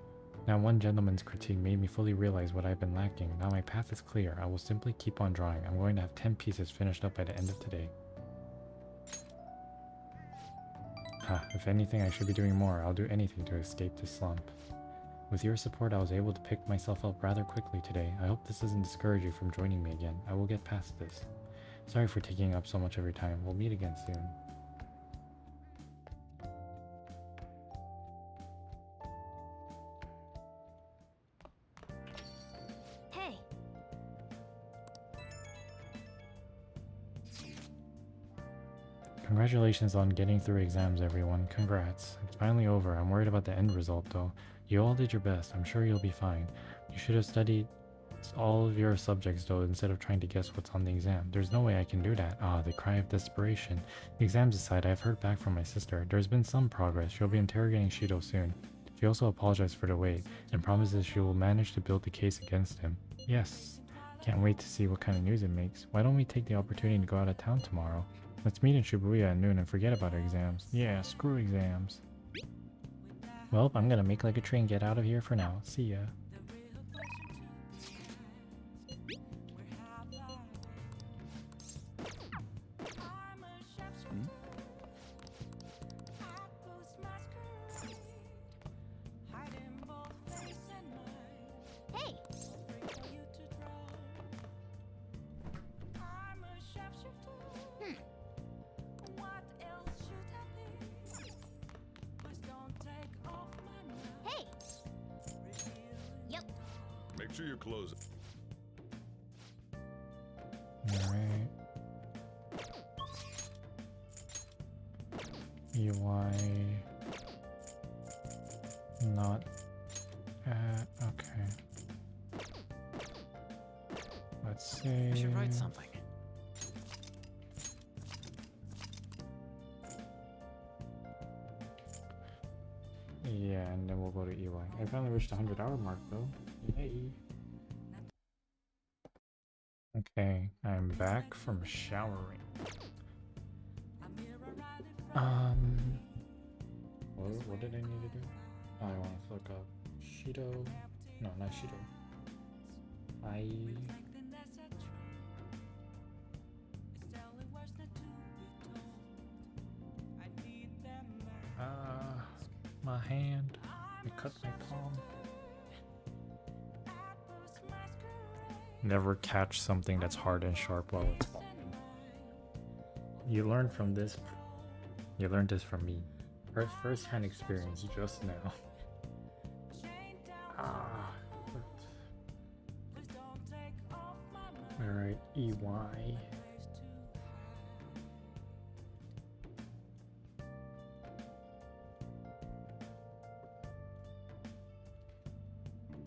Speaker 1: Now one gentleman's critique made me fully realize what I've been lacking. Now my path is clear. I will simply keep on drawing. I'm going to have 10 pieces finished up by the end of today. If anything, I should be doing more. I'll do anything to escape this slump. With your support, I was able to pick myself up rather quickly today. I hope this doesn't discourage you from joining me again. I will get past this. Sorry for taking up so much of your time. We'll meet again soon. Congratulations on getting through exams, everyone. Congrats. It's finally over. I'm worried about the end result, though. You all did your best. I'm sure you'll be fine. You should have studied all of your subjects, though, instead of trying to guess what's on the exam. There's no way I can do that. Ah, the cry of desperation. The exams aside, I've heard back from my sister. There's been some progress. She'll be interrogating Shido soon. She also apologized for the wait, and promises she will manage to build the case against him. Yes. Can't wait to see what kind of news it makes. Why don't we take the opportunity to go out of town tomorrow? Let's meet in Shibuya at noon and forget about our exams. Yeah, screw exams. Well, I'm gonna make like a tree and get out of here for now. See ya.
Speaker 5: Hey! Hey! Yep.
Speaker 7: Make sure you close it.
Speaker 1: Alright. EY. Not at. Okay. Let's see.
Speaker 10: I should write something.
Speaker 1: Yeah, and then we'll go to EY. I finally reached the 100-hour mark though. Yay. Okay, I'm back from showering. What did I need to do? Oh, I want to look up Shido. No, not Shido. My hand. I cut my palm. Never catch something that's hard and sharp while it's falling. You learned from this. You learned this from me. First-hand experience just now. Alright, EY.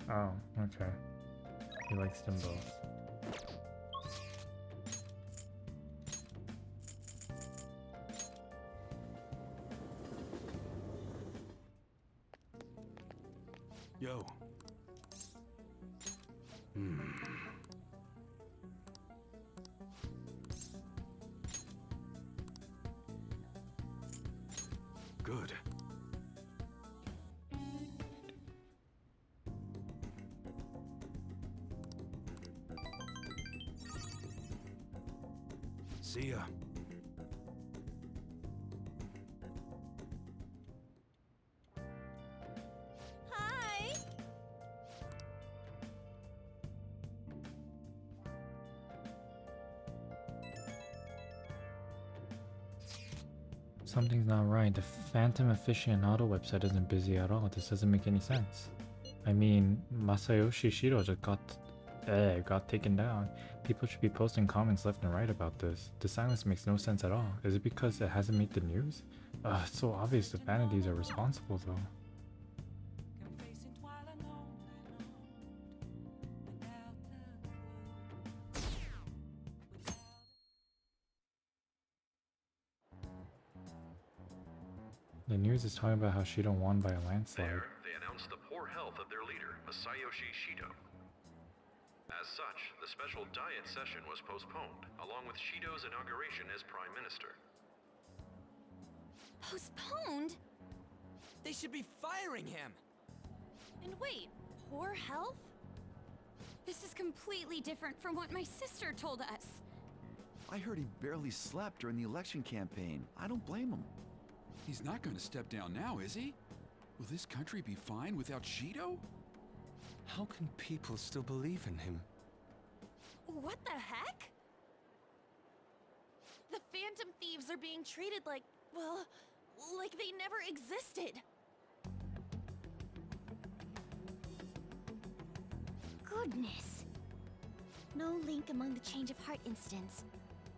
Speaker 1: Oh, okay. He likes them both.
Speaker 9: Yo. Good. See ya.
Speaker 14: Hi!
Speaker 1: Something's not right. The Phantom Aficionado website isn't busy at all. This doesn't make any sense. I mean, Masayoshi Shido just got taken down. People should be posting comments left and right about this. The silence makes no sense at all. Is it because it hasn't made the news? It's so obvious the vanities are responsible though. The news is talking about how Shido won by a landslide.
Speaker 15: There, they announced the poor health of their leader, Masayoshi Shido. As such, the special diet session was postponed, along with Shido's inauguration as Prime Minister.
Speaker 14: Postponed?
Speaker 12: They should be firing him!
Speaker 14: And wait, poor health?
Speaker 13: This is completely different from what my sister told us.
Speaker 16: I heard he barely slept during the election campaign. I don't blame him.
Speaker 17: He's not going to step down now, is he? Will this country be fine without Shido?
Speaker 3: How can people still believe in him?
Speaker 14: What the heck? The Phantom Thieves are being treated like, well, like they never existed.
Speaker 2: Goodness. No link among the change of heart incidents.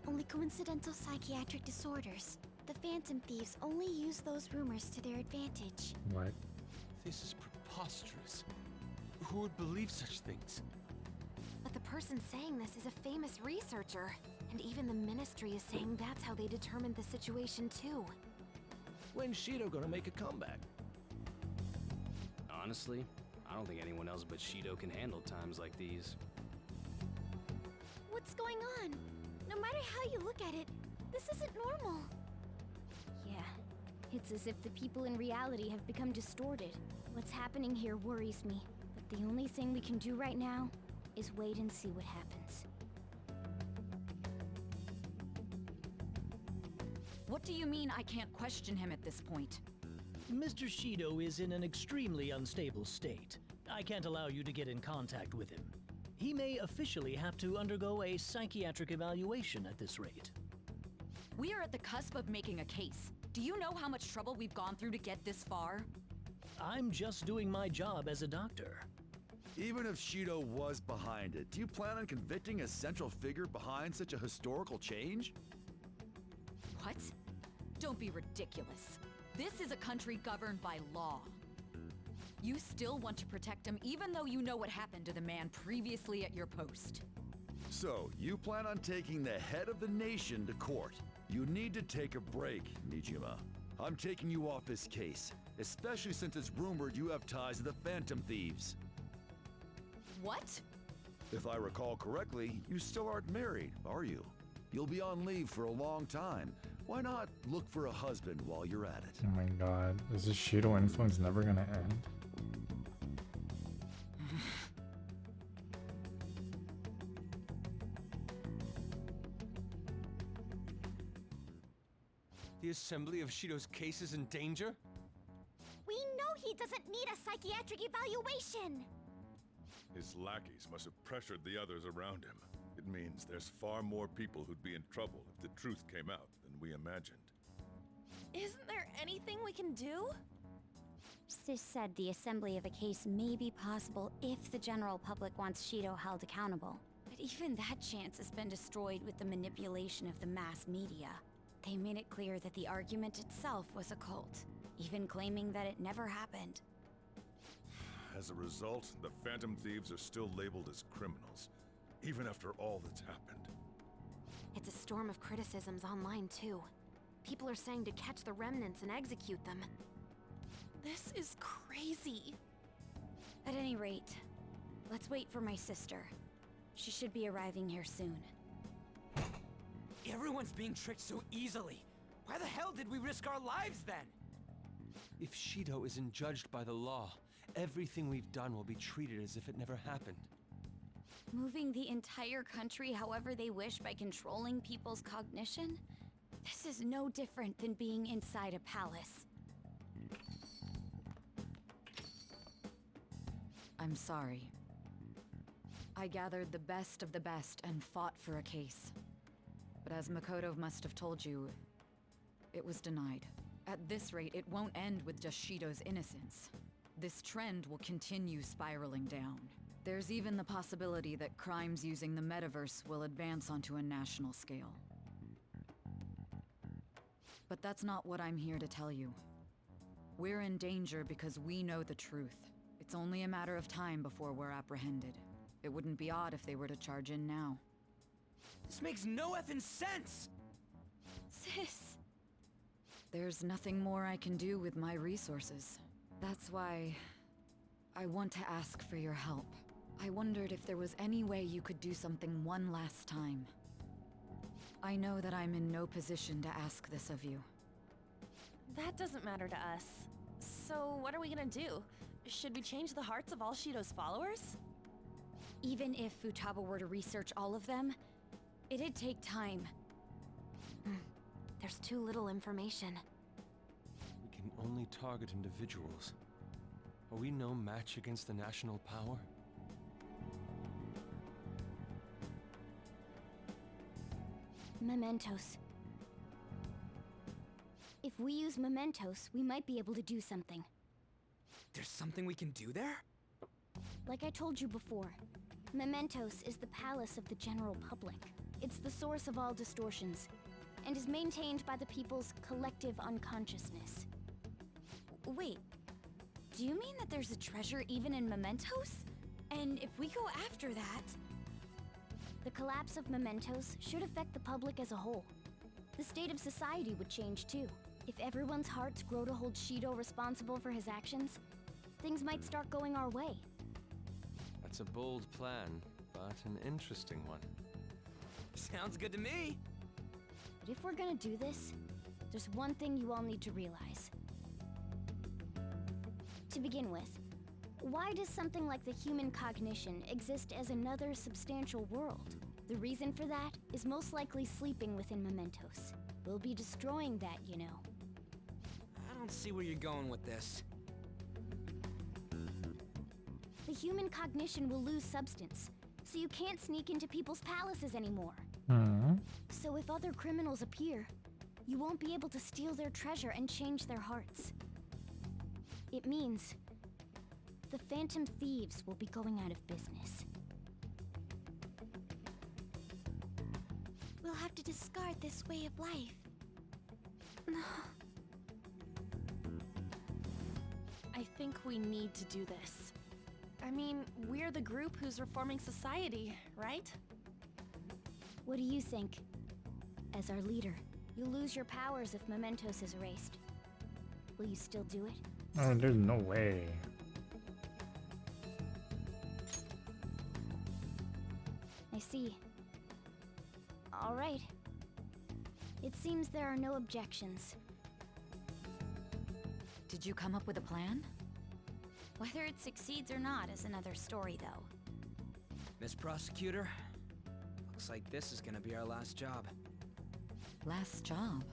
Speaker 2: Only coincidental psychiatric disorders. The Phantom Thieves only use those rumors to their advantage.
Speaker 1: What?
Speaker 3: This is preposterous. Who would believe such things?
Speaker 18: But the person saying this is a famous researcher. And even the Ministry is saying that's how they determined the situation too.
Speaker 3: When's Shido gonna make a comeback?
Speaker 19: Honestly, I don't think anyone else but Shido can handle times like these.
Speaker 2: What's going on? No matter how you look at it, this isn't normal.
Speaker 5: Yeah, it's as if the people in reality have become distorted. What's happening here worries me, but the only thing we can do right now is wait and see what happens.
Speaker 8: What do you mean I can't question him at this point?
Speaker 10: Mr. Shido is in an extremely unstable state. I can't allow you to get in contact with him. He may officially have to undergo a psychiatric evaluation at this rate.
Speaker 8: We are at the cusp of making a case. Do you know how much trouble we've gone through to get this far?
Speaker 10: I'm just doing my job as a doctor.
Speaker 16: Even if Shido was behind it, do you plan on convicting a central figure behind such a historical change?
Speaker 8: What? Don't be ridiculous. This is a country governed by law. You still want to protect him even though you know what happened to the man previously at your post.
Speaker 16: So, you plan on taking the head of the nation to court. You need to take a break, Nijima. I'm taking you off this case, especially since it's rumored you have ties to the Phantom Thieves.
Speaker 8: What?
Speaker 16: If I recall correctly, you still aren't married, are you? You'll be on leave for a long time. Why not look for a husband while you're at it?
Speaker 1: Oh my god, is this Shido influence never gonna end?
Speaker 3: The assembly of Shido's case is in danger?
Speaker 2: We know he doesn't need a psychiatric evaluation!
Speaker 7: His lackeys must have pressured the others around him. It means there's far more people who'd be in trouble if the truth came out than we imagined.
Speaker 14: Isn't there anything we can do?
Speaker 13: Sis said the assembly of a case may be possible if the general public wants Shido held accountable. But even that chance has been destroyed with the manipulation of the mass media. They made it clear that the argument itself was a cult, even claiming that it never happened.
Speaker 7: As a result, the Phantom Thieves are still labeled as criminals, even after all that's happened.
Speaker 18: It's a storm of criticisms online too. People are saying to catch the remnants and execute them.
Speaker 14: This is crazy.
Speaker 13: At any rate, let's wait for my sister. She should be arriving here soon.
Speaker 12: Everyone's being tricked so easily. Why the hell did we risk our lives then?
Speaker 3: If Shido isn't judged by the law, everything we've done will be treated as if it never happened.
Speaker 13: Moving the entire country however they wish by controlling people's cognition? This is no different than being inside a palace.
Speaker 8: I'm sorry. I gathered the best of the best and fought for a case. But as Makoto must have told you, it was denied. At this rate, it won't end with just Shido's innocence. This trend will continue spiraling down. There's even the possibility that crimes using the metaverse will advance onto a national scale. But that's not what I'm here to tell you. We're in danger because we know the truth. It's only a matter of time before we're apprehended. It wouldn't be odd if they were to charge in now.
Speaker 12: This makes no effing sense!
Speaker 13: Sis!
Speaker 8: There's nothing more I can do with my resources. That's why I want to ask for your help. I wondered if there was any way you could do something one last time. I know that I'm in no position to ask this of you.
Speaker 14: That doesn't matter to us. So what are we gonna do? Should we change the hearts of all Shido's followers?
Speaker 13: Even if Futaba were to research all of them, it'd take time.
Speaker 18: There's too little information.
Speaker 3: We can only target individuals. Are we no match against the national power?
Speaker 5: Mementos. If we use mementos, we might be able to do something.
Speaker 12: There's something we can do there?
Speaker 5: Like I told you before, mementos is the palace of the general public. It's the source of all distortions. and is maintained by the people's collective unconsciousness.
Speaker 13: Wait, do you mean that there's a treasure even in mementos? And if we go after that...
Speaker 5: The collapse of mementos should affect the public as a whole. The state of society would change too. If everyone's hearts grow to hold Shido responsible for his actions, things might start going our way.
Speaker 3: That's a bold plan, but an interesting one.
Speaker 12: Sounds good to me.
Speaker 5: But if we're gonna do this, there's one thing you all need to realize. To begin with, why does something like the human cognition exist as another substantial world? The reason for that is most likely sleeping within mementos. We'll be destroying that, you know.
Speaker 12: I don't see where you're going with this.
Speaker 5: The human cognition will lose substance, so you can't sneak into people's palaces anymore. So if other criminals appear, you won't be able to steal their treasure and change their hearts. It means the Phantom Thieves will be going out of business.
Speaker 18: We'll have to discard this way of life.
Speaker 14: I think we need to do this. I mean, we're the group who's reforming society, right?
Speaker 5: What do you think? As our leader, you'll lose your powers if mementos is erased. Will you still do it?
Speaker 1: Oh, there's no way.
Speaker 5: I see. All right. It seems there are no objections.
Speaker 8: Did you come up with a plan?
Speaker 13: Whether it succeeds or not is another story, though.
Speaker 12: Miss Prosecutor, looks like this is gonna be our last job.
Speaker 8: Last job?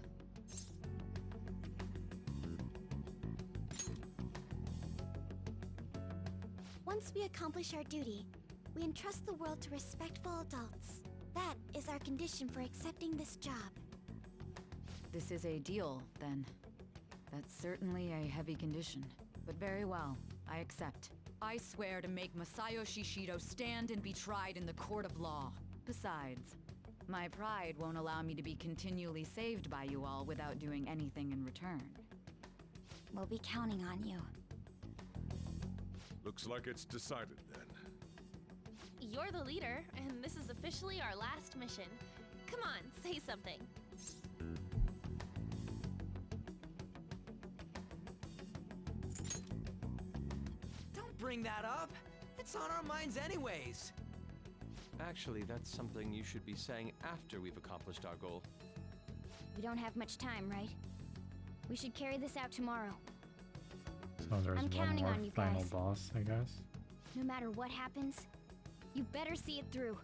Speaker 18: Once we accomplish our duty, we entrust the world to respectful adults. That is our condition for accepting this job.
Speaker 8: This is a deal, then. That's certainly a heavy condition. But very well, I accept. I swear to make Masayoshi Shido stand and be tried in the court of law. Besides, my pride won't allow me to be continually saved by you all without doing anything in return.
Speaker 13: We'll be counting on you.
Speaker 7: Looks like it's decided then.
Speaker 14: You're the leader, and this is officially our last mission. Come on, say something.
Speaker 12: Don't bring that up. It's on our minds anyways.
Speaker 3: Actually, that's something you should be saying after we've accomplished our goal.
Speaker 5: We don't have much time, right? We should carry this out tomorrow.
Speaker 1: So there's
Speaker 5: I'm
Speaker 1: one
Speaker 5: counting
Speaker 1: more
Speaker 5: on you
Speaker 1: final
Speaker 5: guys.
Speaker 1: boss, I guess.
Speaker 5: No matter what happens, you better see it through.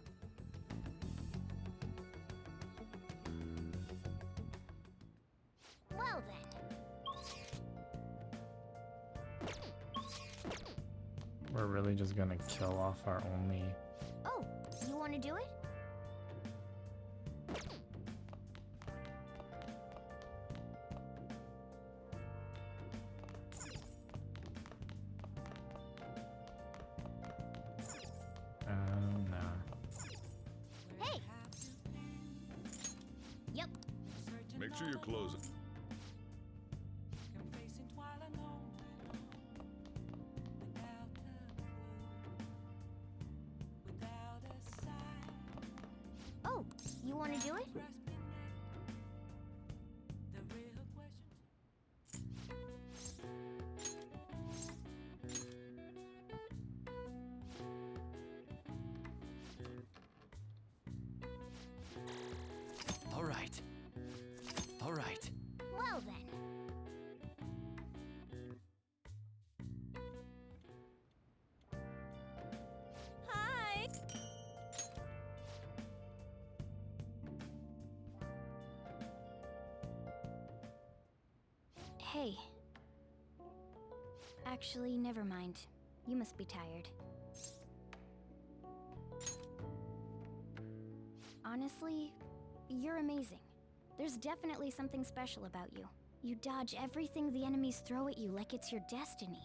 Speaker 5: Well then.
Speaker 1: We're really just gonna kill off our only...
Speaker 5: Oh, you want to do it?
Speaker 1: Nah.
Speaker 5: Hey! Yep.
Speaker 7: Make sure you're closing.
Speaker 5: Oh, you want to do it?
Speaker 12: All right. All right.
Speaker 5: Well then.
Speaker 14: Hi!
Speaker 5: Hey. Actually, never mind. You must be tired. Honestly, you're amazing. There's definitely something special about you. You dodge everything the enemies throw at you like it's your destiny.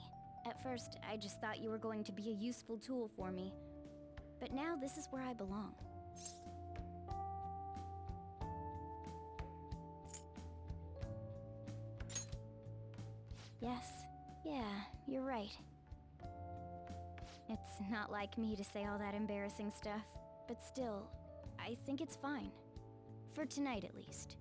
Speaker 5: At first, I just thought you were going to be a useful tool for me. But now this is where I belong. Yes, yeah, you're right. It's not like me to say all that embarrassing stuff, but still, I think it's fine. For tonight, at least.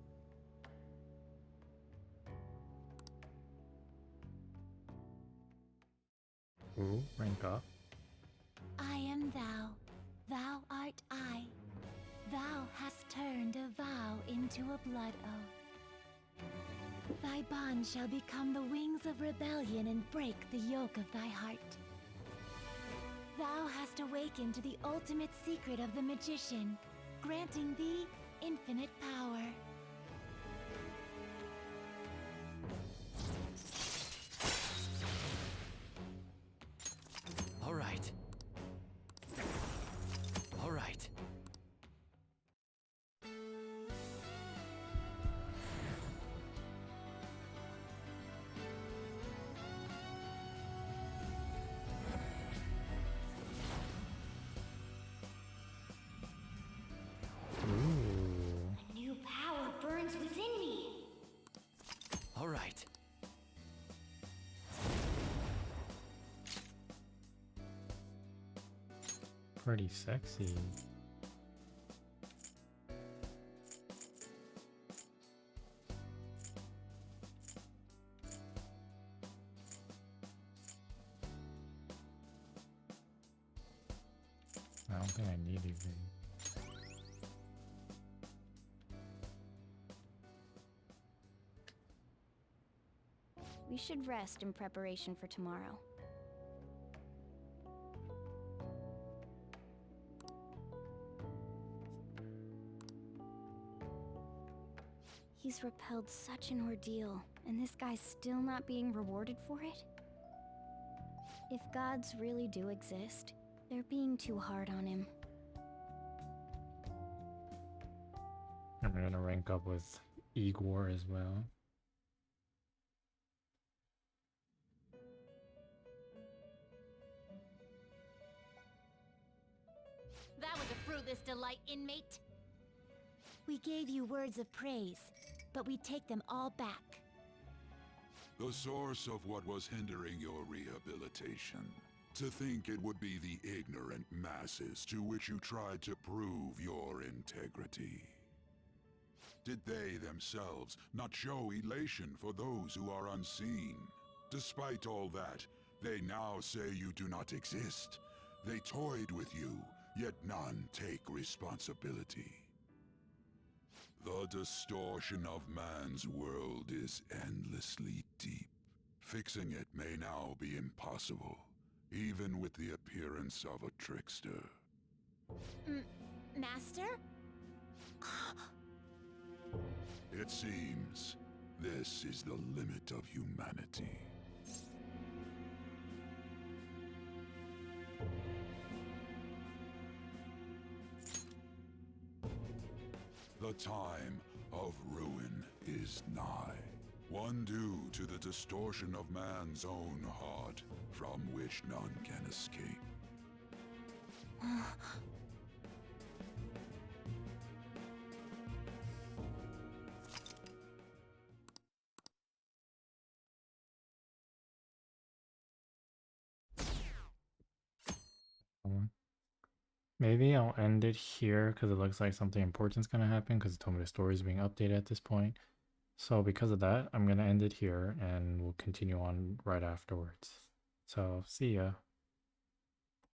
Speaker 1: Ooh, rank up.
Speaker 2: I am thou, thou art I. Thou hast turned a vow into a blood oath. Thy bond shall become the wings of rebellion and break the yoke of thy heart. Thou hast awakened to the ultimate secret of the magician, granting thee infinite power.
Speaker 12: All right. All right.
Speaker 1: Ooh.
Speaker 5: A new power burns within me.
Speaker 12: All right.
Speaker 1: Pretty sexy. I don't think I need even.
Speaker 5: We should rest in preparation for tomorrow. He's repelled such an ordeal, and this guy's still not being rewarded for it? If gods really do exist, they're being too hard on him.
Speaker 1: I'm gonna rank up with Igor as well.
Speaker 2: That was a fruitless delight, inmate. We gave you words of praise, but we take them all back.
Speaker 17: The source of what was hindering your rehabilitation. To think it would be the ignorant masses to which you tried to prove your integrity. Did they themselves not show elation for those who are unseen? Despite all that, they now say you do not exist. They toyed with you, yet none take responsibility. The distortion of man's world is endlessly deep. Fixing it may now be impossible, even with the appearance of a trickster.
Speaker 2: Master?
Speaker 17: It seems this is the limit of humanity. The time of ruin is nigh, one due to the distortion of man's own heart, from which none can escape.
Speaker 1: Maybe I'll end it here because it looks like something important is going to happen because it told me the story is being updated at this point. So because of that, I'm going to end it here and we'll continue on right afterwards. So see ya.